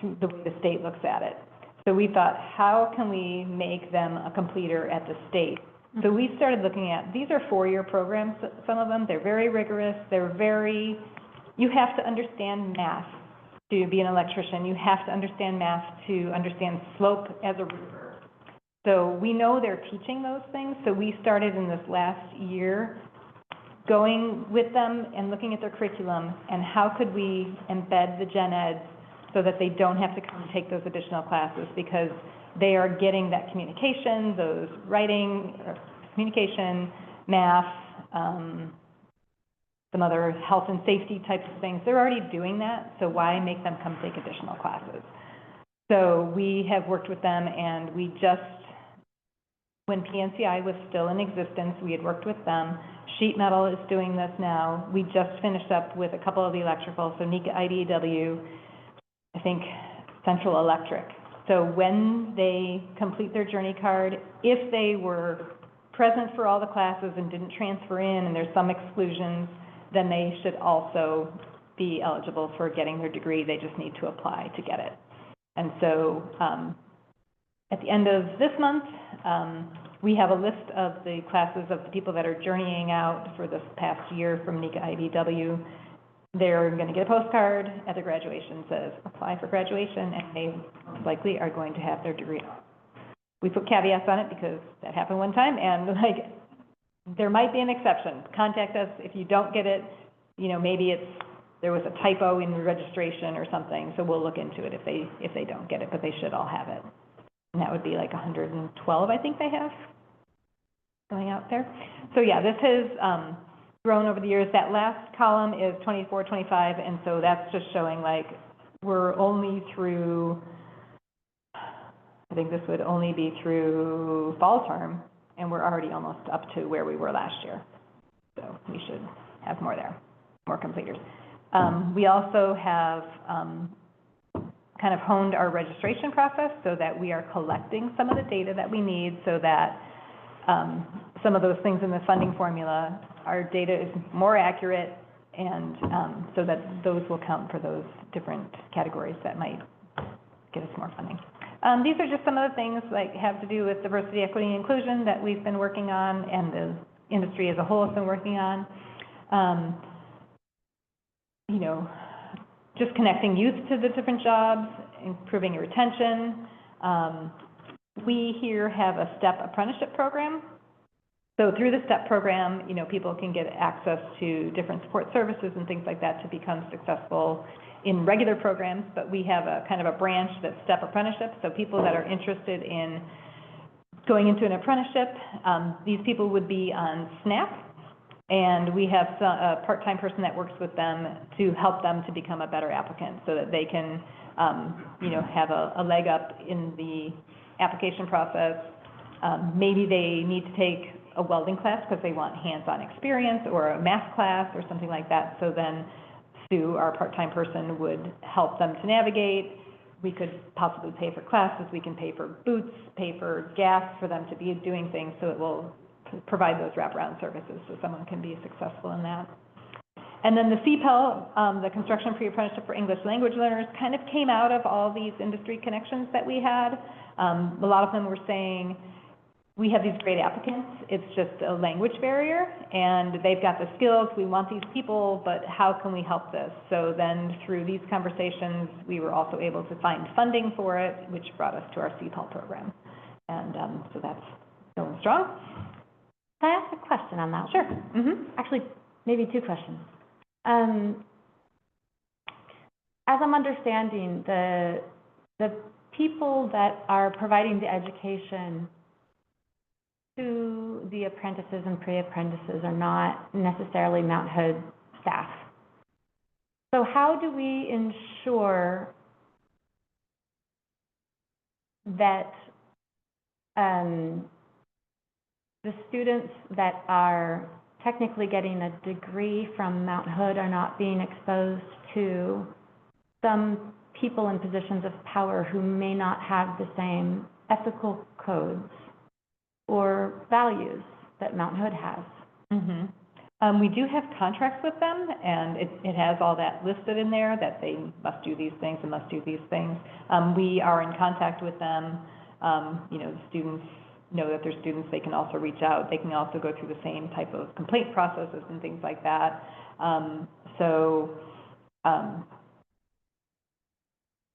through the way the state looks at it. So we thought, how can we make them a completer at the state? So we started looking at, these are 4-year programs, some of them, they're very rigorous, you have to understand math to be an electrician, you have to understand math to understand slope as a roofer. So we know they're teaching those things, so we started in this last year going with them and looking at their curriculum and how could we embed the gen eds so that they don't have to come and take those additional classes, because they are getting that communication, those writing, communication, math, some other health and safety types of things. They're already doing that, so why make them come take additional classes? So we have worked with them, and we just, when PNCI was still in existence, we had worked with them. Sheet Metal is doing this now. We just finished up with a couple of the electrical, so NECA IDW, I think Central Electric. So when they complete their Journey card, if they were present for all the classes and didn't transfer in, and there's some exclusions, then they should also be eligible for getting their degree. They just need to apply to get it. And so at the end of this month, we have a list of the classes of the people that are journeying out for this past year from NECA IDW. They're going to get a postcard at their graduation, says apply for graduation, and they most likely are going to have their degree. We put caveats on it because that happened one time, and there might be an exception. Contact us if you don't get it. Maybe there was a typo in the registration or something, so we'll look into it if they don't get it, but they should all have it. And that would be like 112, I think they have going out there. So yeah, this has grown over the years. That last column is 24, 25, and so that's just showing we're only through, I think this would only be through fall term, and we're already almost up to where we were last year. So we should have more there, more completers. We also have kind of honed our registration process so that we are collecting some of the data that we need so that some of those things in the funding formula, our data is more accurate, and so that those will count for those different categories that might get us more funding. These are just some of the things like have to do with diversity, equity, and inclusion that we've been working on and the industry as a whole has been working on. You know, just connecting youth to the different jobs, improving your retention. We here have a STEP apprenticeship program. So through the STEP program, you know, people can get access to different support services and things like that to become successful in regular programs, but we have a kind of a branch that's STEP apprenticeship. So people that are interested in going into an apprenticeship, these people would be on SNAP, and we have a part-time person that works with them to help them to become a better applicant so that they can, you know, have a leg up in the application process. Maybe they need to take a welding class because they want hands-on experience, or a math class or something like that. So then Sue, our part-time person, would help them to navigate. We could possibly pay for classes, we can pay for boots, pay for gas for them to be doing things, so it will provide those wraparound services so someone can be successful in that. And then the CPEL, the Construction Pre-Apprenticeship for English Language Learners, kind of came out of all these industry connections that we had. A lot of them were saying, we have these great applicants, it's just a language barrier, and they've got the skills, we want these people, but how can we help this? So then through these conversations, we were also able to find funding for it, which brought us to our CPEL program. And so that's going strong. Can I ask a question on that? Sure. Actually, maybe two questions. As I'm understanding, the people that are providing the education to the apprentices and pre-apprentices are not necessarily Mount Hood staff. So how do we ensure that the students that are technically getting a degree from Mount Hood are not being exposed to some people in positions of power who may not have the same ethical codes or values that Mount Hood has? We do have contracts with them, and it has all that listed in there, that they must do these things and must do these things. We are in contact with them. You know, the students know that they're students, they can also reach out. They can also go through the same type of complaint processes and things like that.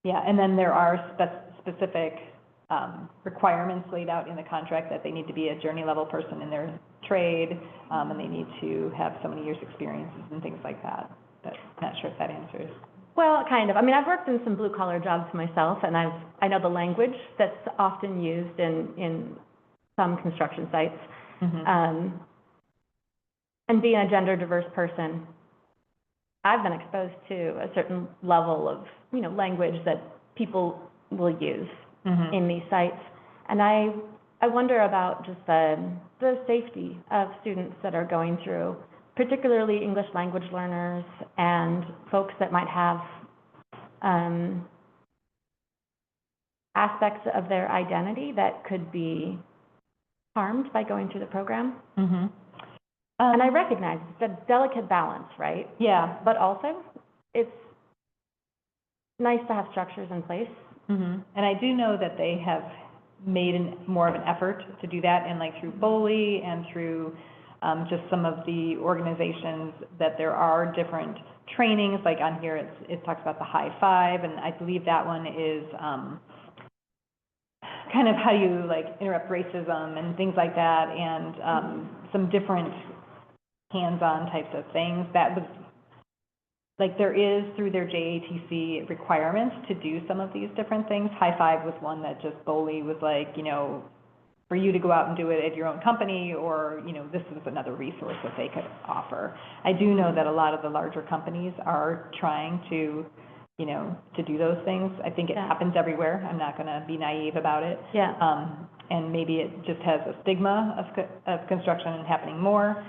Yeah, and then there are specific requirements laid out in the contract that they need to be a journey level person in their trade, and they need to have so many years experiences and things like that. But I'm not sure if that answers. Well, kind of. I mean, I've worked in some blue-collar jobs myself, and I know the language that's often used in some construction sites. And being a gender-diverse person, I've been exposed to a certain level of, you know, language that people will use in these sites. And I wonder about just the safety of students that are going through, particularly English language learners and folks that might have aspects of their identity that could be harmed by going through the program. And I recognize it's a delicate balance, right? Yeah. But also, it's nice to have structures in place. And I do know that they have made more of an effort to do that, and like through BOLI and through just some of the organizations, that there are different trainings, like on here it talks about the high five, and I believe that one is kind of how you like interrupt racism and things like that, and some different hands-on types of things. That was, like, there is through their JATC requirements to do some of these different things. High five was one that just BOLI was like, you know, for you to go out and do it at your own company, or, you know, this is another resource that they could offer. I do know that a lot of the larger companies are trying to, you know, to do those things. I think it happens everywhere. I'm not gonna be naive about it. And maybe it just has a stigma of construction happening more.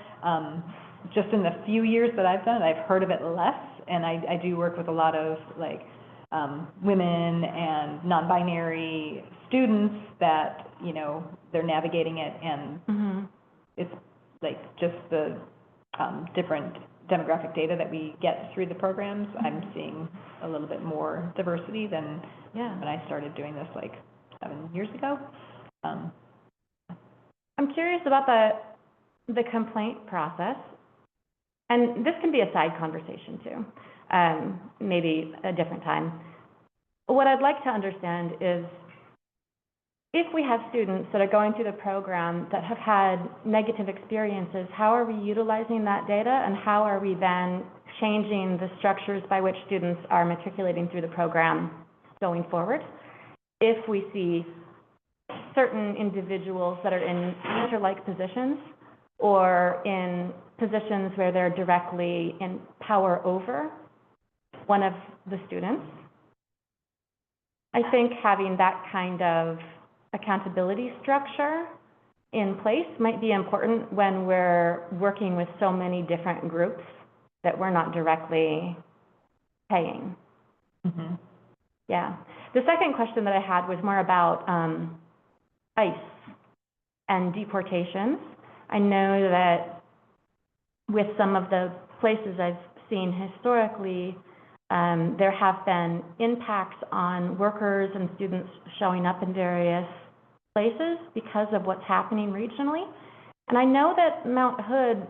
Just in the few years that I've done it, I've heard of it less, and I do work with a lot of, like, women and non-binary students that, you know, they're navigating it, and Mm-hmm. it's like just the different demographic data that we get through the programs. I'm seeing a little bit more diversity than Yeah. when I started doing this like 7 years ago. I'm curious about the complaint process, and this can be a side conversation too, maybe a different time. What I'd like to understand is, if we have students that are going through the program that have had negative experiences, how are we utilizing that data, and how are we then changing the structures by which students are matriculating through the program going forward? If we see certain individuals that are in mentor-like positions or in positions where they're directly in power over one of the students, I think having that kind of accountability structure in place might be important when we're working with so many different groups that we're not directly paying. Mm-hmm. Yeah. The second question that I had was more about ICE and deportations. I know that with some of the places I've seen historically, there have been impacts on workers and students showing up in various places because of what's happening regionally. And I know that Mount Hood,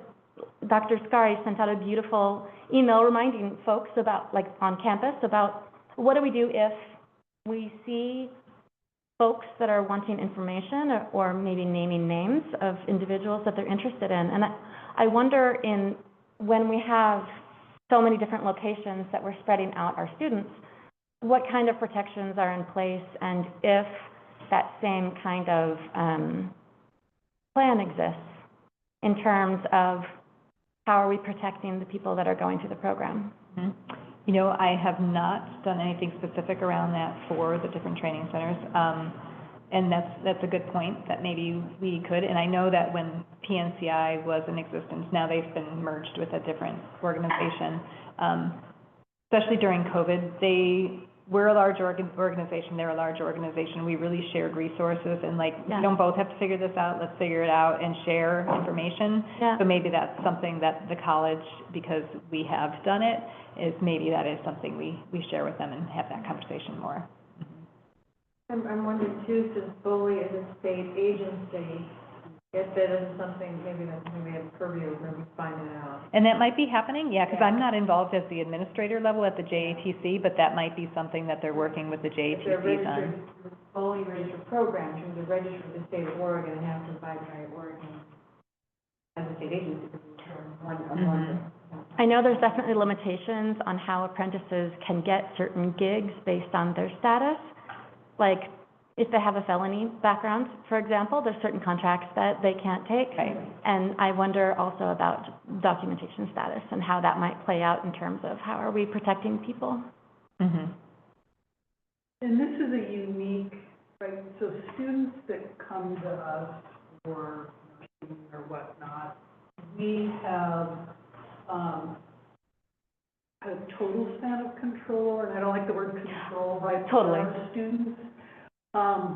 Dr. Scari sent out a beautiful email reminding folks about, like on campus, about what do we do if we see folks that are wanting information or maybe naming names of individuals that they're interested in. And I wonder, when we have so many different locations that we're spreading out our students, what kind of protections are in place, and if that same kind of plan exists in terms of how are we protecting the people that are going through the program. Mm-hmm. You know, I have not done anything specific around that for the different training centers. And that's a good point, that maybe we could. And I know that when PNCI was in existence, now they've been merged with a different organization. Especially during COVID, we're a large organization, they're a large organization. We really shared resources, and like, Yeah. we don't both have to figure this out, let's figure it out and share information. Yeah. So maybe that's something that the college, because we have done it, maybe that is something we share with them and have that conversation more. I'm wondering too, since Foley is a state agency, if that is something, maybe that's something we have purview, where we find it out. And that might be happening, yeah, because Yeah. I'm not involved at the administrator level at the JATC, but that might be something that they're working with the If they're JATCs on. registered, Foley registered program, in terms of registered with the state of Oregon and have to abide by Oregon as a state agency, because we're one. I know there's definitely limitations on how apprentices can get certain gigs based on their status. Like, if they have a felony background, for example, there's certain contracts that they can't take. Right. And I wonder also about documentation status and how that might play out in terms of how are we protecting people. Mm-hmm. And this is a unique, right, so students that come to us for nursing or whatnot, we have a total span of control, and I don't like the word control, right? Totally. For our students.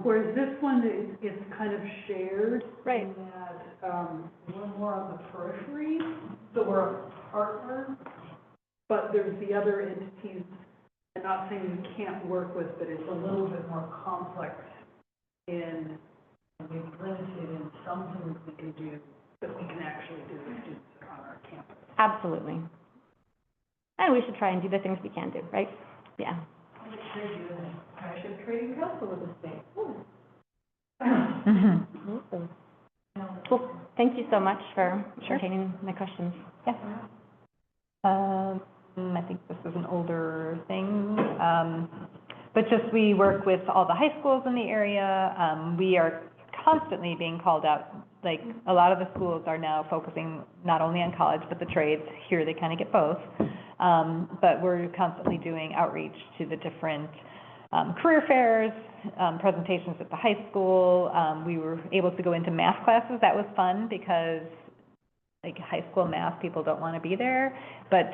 Whereas this one is kind of shared. Right. In that, we're more on the periphery, so we're a partner, but there's the other entities, I'm not saying we can't work with, but it's a little bit more complex in, maybe limited in some things we can do, that we can actually do with students that are on our campus. Absolutely. And we should try and do the things we can do, right? Yeah. I should trading council with the state. Mm-hmm. Cool. Thank you so much for Sure. entertaining my questions. Yeah. I think this is an older thing, but just we work with all the high schools in the area. We are constantly being called out. Like, a lot of the schools are now focusing not only on college, but the trades. Here, they kind of get both. But we're constantly doing outreach to the different career fairs, presentations at the high school. We were able to go into math classes. That was fun because, like, high school math, people don't want to be there. But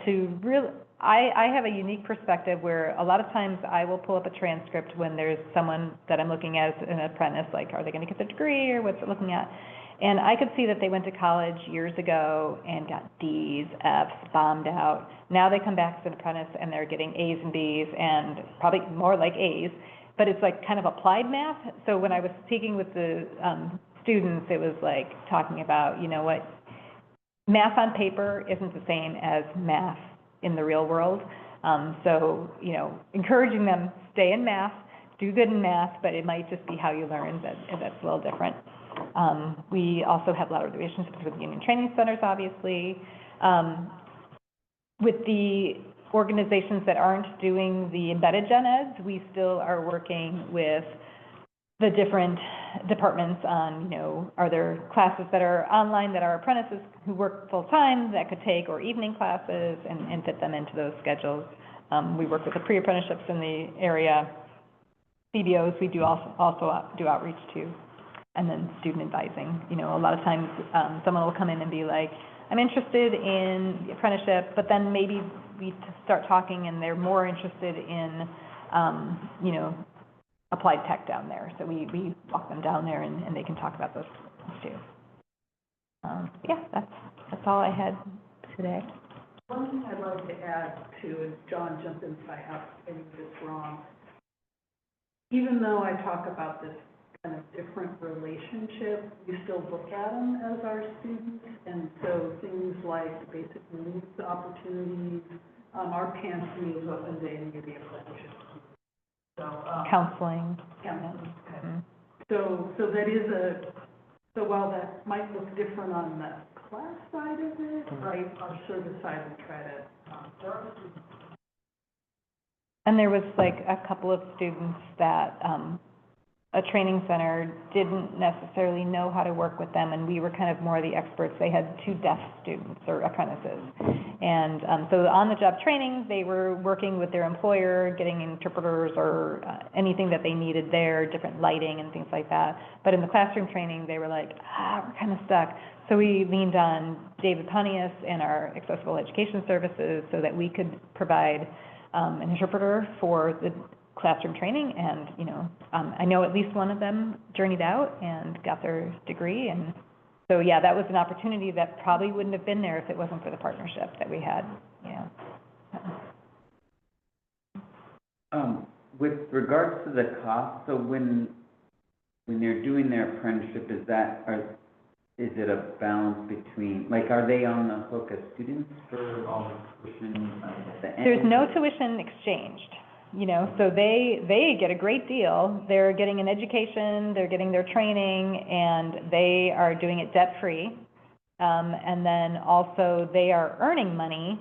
I have a unique perspective where a lot of times I will pull up a transcript when there's someone that I'm looking at as an apprentice, like, are they gonna get the degree or what's it looking at? And I could see that they went to college years ago and got Ds, Fs, bombed out. Now they come back as an apprentice and they're getting As and Bs and probably more like As, but it's like kind of applied math. So when I was speaking with the students, it was like talking about, you know what, math on paper isn't the same as math in the real world. So, you know, encouraging them, stay in math, do good in math, but it might just be how you learn that's a little different. We also have a lot of relationships with union training centers, obviously. With the organizations that aren't doing the embedded gen eds, we still are working with the different departments on, you know, are there classes that are online that are apprentices who work full-time that could take, or evening classes, and fit them into those schedules. We work with the pre-apprenticeships in the area. CBOs, we do also do outreach to. And then student advising. You know, a lot of times, someone will come in and be like, I'm interested in the apprenticeship, but then maybe we start talking and they're more interested in, you know, applied tech down there. So we walk them down there and they can talk about those things too. Yeah, that's all I had today. One thing I'd like to add to, and John, jump in if I have any of this wrong. Even though I talk about this kind of different relationship, we still look at them as our students, and so things like the basic needs opportunities, our pantry is open to any of the apprenticeships. So, Counseling. Okay. So that is so while that might look different on the class side of it, right, our service side will try to, And there was like a couple of students that, a training center didn't necessarily know how to work with them, and we were kind of more the experts. They had 2 deaf students or apprentices. And so on-the-job training, they were working with their employer, getting interpreters or anything that they needed there, different lighting and things like that. But in the classroom training, they were like, we're kind of stuck. So we leaned on David Pontius and our accessible education services so that we could provide an interpreter for the classroom training, and, you know, I know at least one of them journeyed out and got their degree, and so, yeah, that was an opportunity that probably wouldn't have been there if it wasn't for the partnership that we had, yeah. With regards to the cost, so when they're doing their apprenticeship, is it a balance between, like, are they on the hook as students for all the tuition at the end? There's no tuition exchanged. You know, so they get a great deal. They're getting an education, they're getting their training, and they are doing it debt-free. And then also they are earning money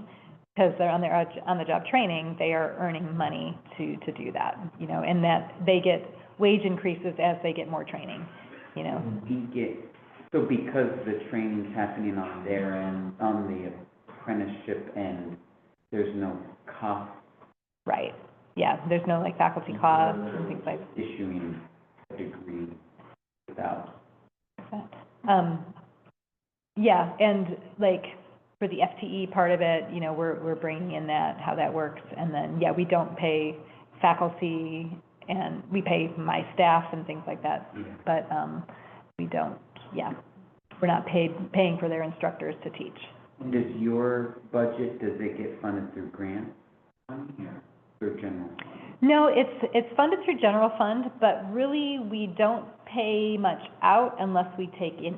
because they're on the job training. They are earning money to do that. You know, and that they get wage increases as they get more training. You know. So because the training's happening on their end, on the apprenticeship end, there's no cost. Right. Yeah, there's no like faculty costs and things like that. Issuing a degree without. Yeah, and like for the FTE part of it, you know, we're bringing in how that works, and then, yeah, we don't pay faculty, and we pay my staff and things like that, but we don't, we're not paying for their instructors to teach. Does your budget, does it get funded through grant money or general? No, it's funded through general fund, but really we don't pay much out unless we take in,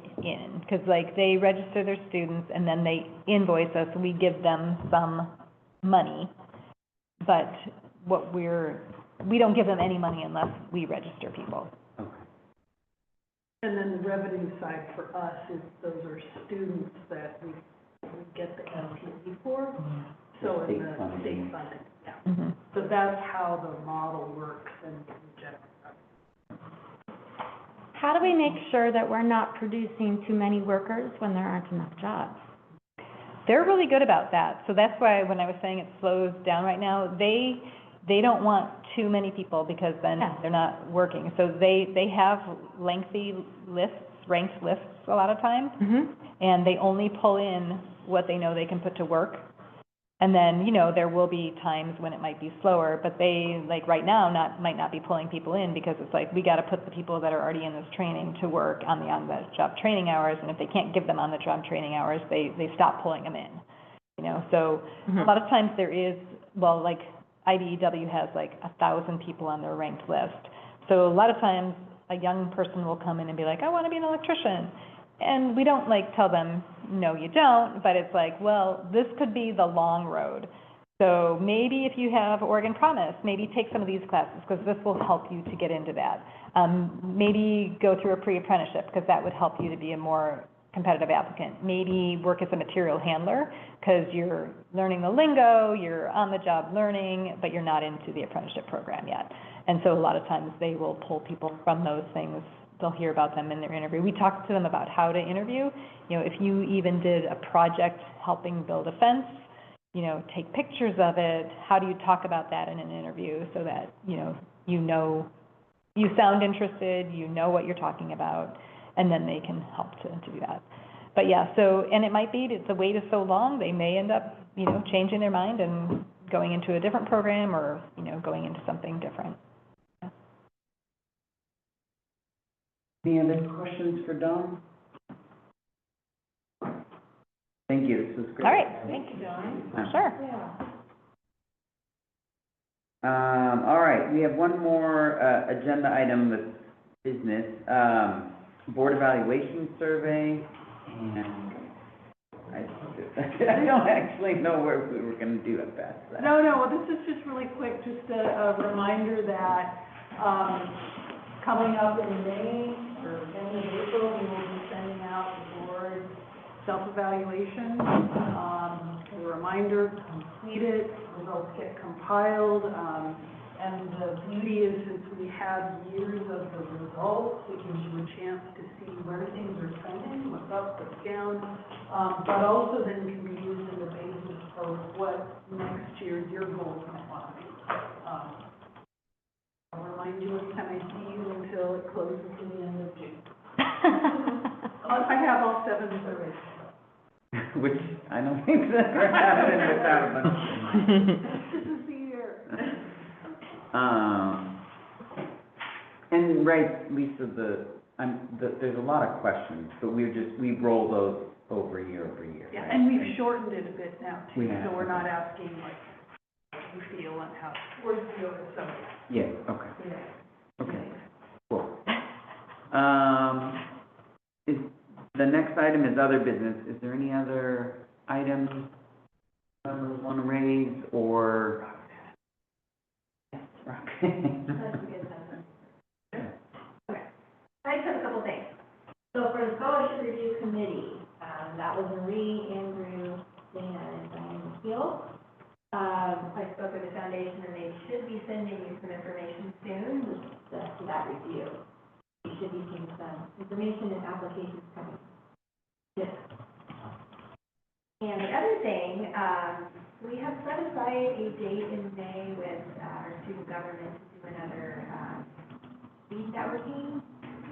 because like they register their students and then they invoice us and we give them some money. But we don't give them any money unless we register people. Okay. and then the revenue side for us is those are students that we get the LTE for, so in the state funding, yeah. Mm-hmm. So that's how the model works in general. How do we make sure that we're not producing too many workers when there aren't enough jobs? They're really good about that. So that's why when I was saying it slows down right now, they don't want too many people because then they're not working. So they have lengthy lists, ranked lists a lot of times, and they only pull in what they know they can put to work. And then, there will be times when it might be slower, but they, like right now, might not be pulling people in because it's like, we got to put the people that are already in this training to work on the on-the-job training hours. And if they can't give them on-the-job training hours, they stop pulling them in, So a lot of times there is, well, like IBEW has like 1,000 people on their ranked list. So a lot of times a young person will come in and be like, I want to be an electrician. And we don't like tell them, no, you don't, but it's like, well, this could be the long road. So maybe if you have Oregon Promise, maybe take some of these classes because this will help you to get into that. Maybe go through a pre-apprenticeship because that would help you to be a more competitive applicant. Maybe work as a material handler because you're learning the lingo, you're on the job learning, but you're not into the apprenticeship program yet. And so a lot of times they will pull people from those things. They'll hear about them in their interview. We talked to them about how to interview. If you even did a project helping build a fence, take pictures of it. How do you talk about that in an interview so that, you sound interested, you know what you're talking about, and then they can help to do that. But yeah, and it might be that the wait is so long, they may end up, changing their mind and going into a different program or, going into something different. Any other questions for Dawn? Thank you, this was great. All right, thank you, Dawn. Sure. All right, we have one more, agenda item with business, board evaluation survey, and I don't actually know where we were gonna do it best. No, well, this is just really quick, just a reminder that, coming up in May or end of April, we will be sending out the board self-evaluation. A reminder, complete it, results get compiled, and the beauty is since we have years of the results, it gives you a chance to see where things are trending, what's up, what's down, but also then can be used as a basis for what next year your goals might want to be. I'll remind you every time I see you until it closes to the end of June. Unless I have all 7 surveys. Which I don't think that's ever happened without a bunch of This is the year. And right, Lisa, there's a lot of questions, but we roll those over year. Yeah, right? and we've shortened it a bit now too, We have. so we're not asking like, how you feel and how, where's the other stuff? Yeah, okay, Yeah. okay, cool. The next item is other business. Is there any other items we want to raise or? Yes, Roxanne. That's a good sentence. Okay. I just have a couple things. So for the scholarship review committee, that was Marie, Andrew, Dana, and Diane Keel. I spoke with the foundation and they should be sending you some information soon to that review. You should be seeing some information and applications coming. Yes. And the other thing, we have set aside a date in May with our student government to do another speed networking.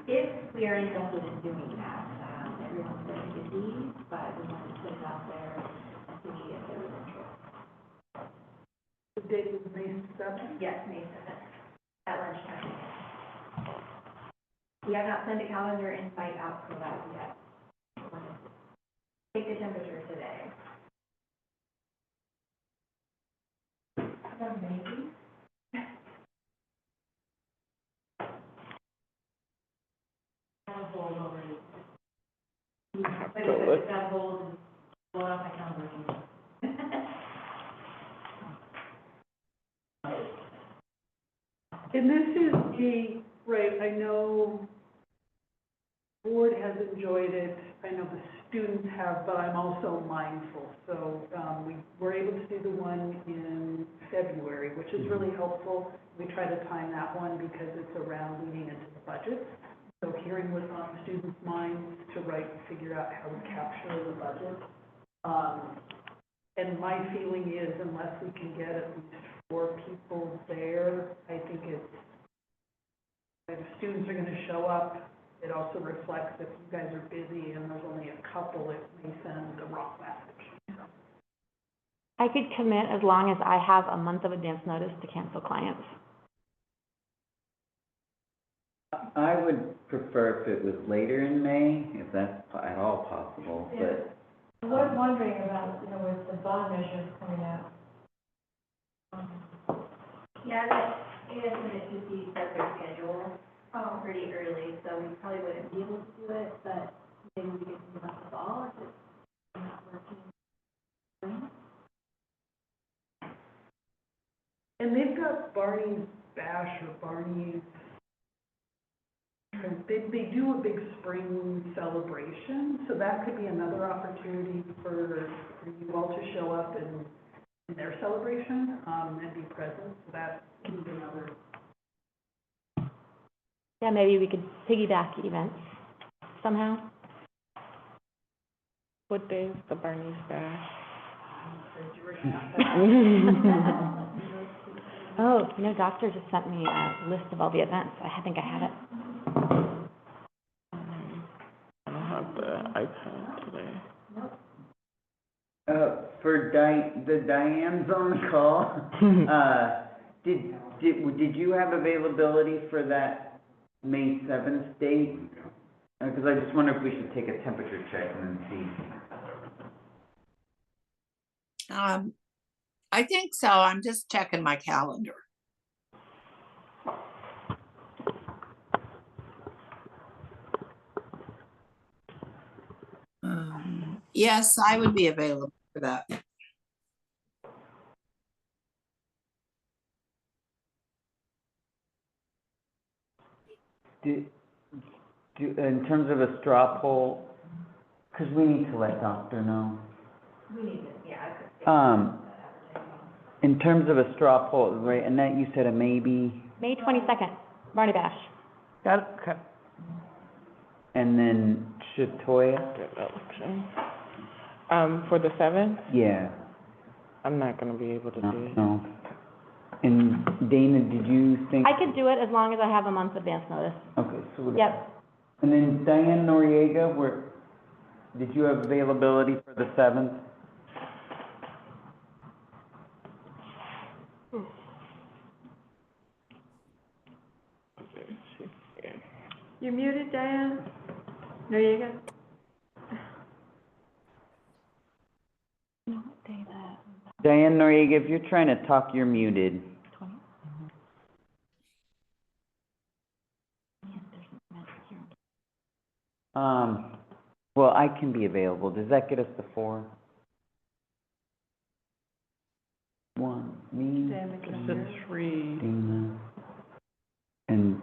If we are interested in doing that, everyone's very busy, but we want to put it out there and see if there is interest. The date is May 7th? Yes, May 7th, at lunchtime. We have not sent a calendar invite out for that yet. Take the temperature today. Maybe. Have a hold over it. Like I said, it's got a hold and blow out my calendar. And this is right, I know the board has enjoyed it, I know the students have, but I'm also mindful. So, we were able to do the one in February, which is really helpful. We try to time that one because it's around leading into the budget. So hearing what's on students' minds to figure out how to capture the budget. And my feeling is unless we can get at least 4 people there, I think if students are gonna show up, it also reflects if you guys are busy and there's only a couple, it may send the wrong message. I could commit as long as I have a month of advance notice to cancel clients. I would prefer if it was later in May, if that's at all possible, but, I was wondering about, with the bond measures coming out. Yeah, that, I guess when it should be set their schedule, pretty early, so we probably wouldn't be able to do it, but maybe we could do it in the fall if it's not working. And they've got Barney's Bash or Barney's, they do a big spring celebration, so that could be another opportunity for you all to show up in their celebration, and be present, so that can be another. Yeah, maybe we could piggyback events somehow. What day is the Barney's Bash? Oh, doctor just sent me a list of all the events. I think I have it. I don't have the iPad today. for Diane's on the call, did you have availability for that May 7th date? Because I just wonder if we should take a temperature check and then see. I think so. I'm just checking my calendar. Yes, I would be available for that. In terms of a straw poll, because we need to let Doctor know. We need to, yeah. In terms of a straw poll, right, Annette, you said a maybe, May 22nd, Barney Bash. Got it, okay. and then Shatoya? Develoption. For the 7th, Yeah, I'm not gonna be able to do it. no. And Dana, did you think? I could do it as long as I have a month's advance notice. Okay, so. Yep. And then Diane Noriega, did you have availability for the 7th? You're muted, Diane? There you go. Diane Noriega, if you're trying to talk, you're muted. Well, I can be available. Does that get us to 4? 1, me, Just a 3. Dana, and,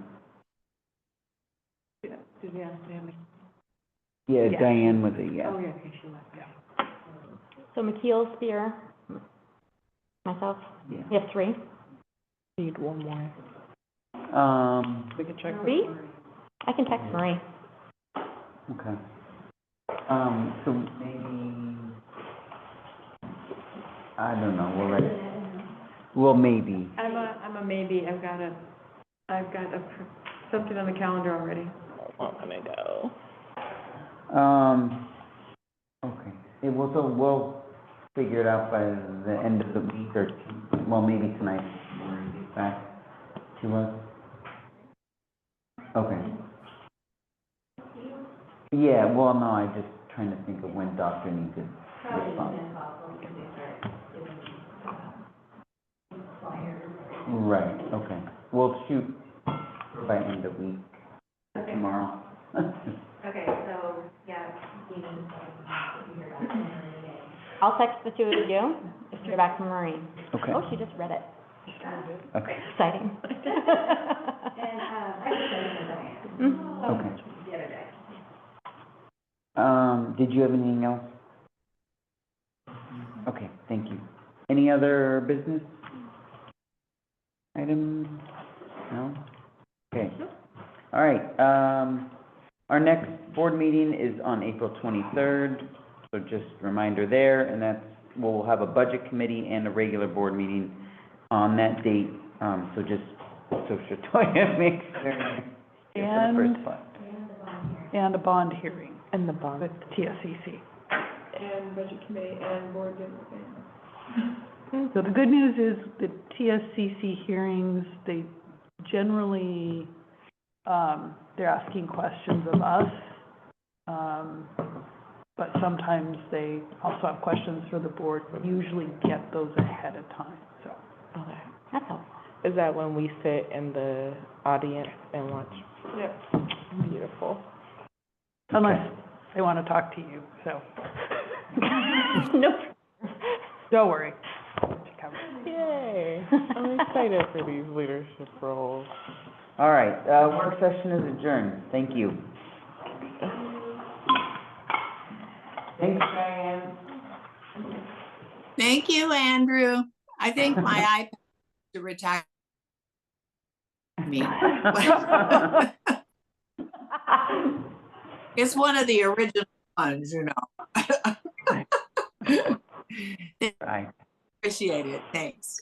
Did you ask Sammy? yeah, Yeah. Diane was a yes. Oh, yeah, okay, she left. Yeah. So McKeel, Spear, myself, Yeah. we have 3. Need one more. We can check. with Marie? Marie. I can text Marie. Okay. So maybe, I don't know, well, maybe. I'm a maybe, I've got something on the calendar already. I'm gonna go. Okay, we'll figure it out by the end of the week or, well, maybe tonight, when we get back to us. Okay. Yeah, well, no, I'm just trying to think of when Doctor needs to respond. Right, okay. We'll shoot by end of week tomorrow. Okay, so, yeah, we need to hear back from Marie today. I'll text the 2 of you if you hear back from Marie. Okay, Oh, she just read it. okay, Exciting. And, I was saying to Diane Mhm. okay. the other day. Did you have anything else? Okay, thank you. Any other business items? No? Okay. All right, our next board meeting is on April 23rd, so just reminder there, and that's, we'll have a budget committee and a regular board meeting on that date, so just, so Shatoya makes sure. And- For the first part. And a bond hearing And the bond. with TSCC. And budget committee and board, So the good news is the TSCC hearings, they generally, they're asking questions of us. But sometimes they also have questions for the board, but usually get those ahead of time, so. Okay. That's helpful. Is that when we sit in the audience and watch? Yep. Beautiful. Unless they want to talk to you, so, Nope. don't worry. Yay. I'm excited for these leadership roles. All right, work session is adjourned. Thank you. Thanks, Diane. Thank you, Andrew. I think my iPad to retire me. It's one of the original ones, you know. Bye. Appreciate it. Thanks.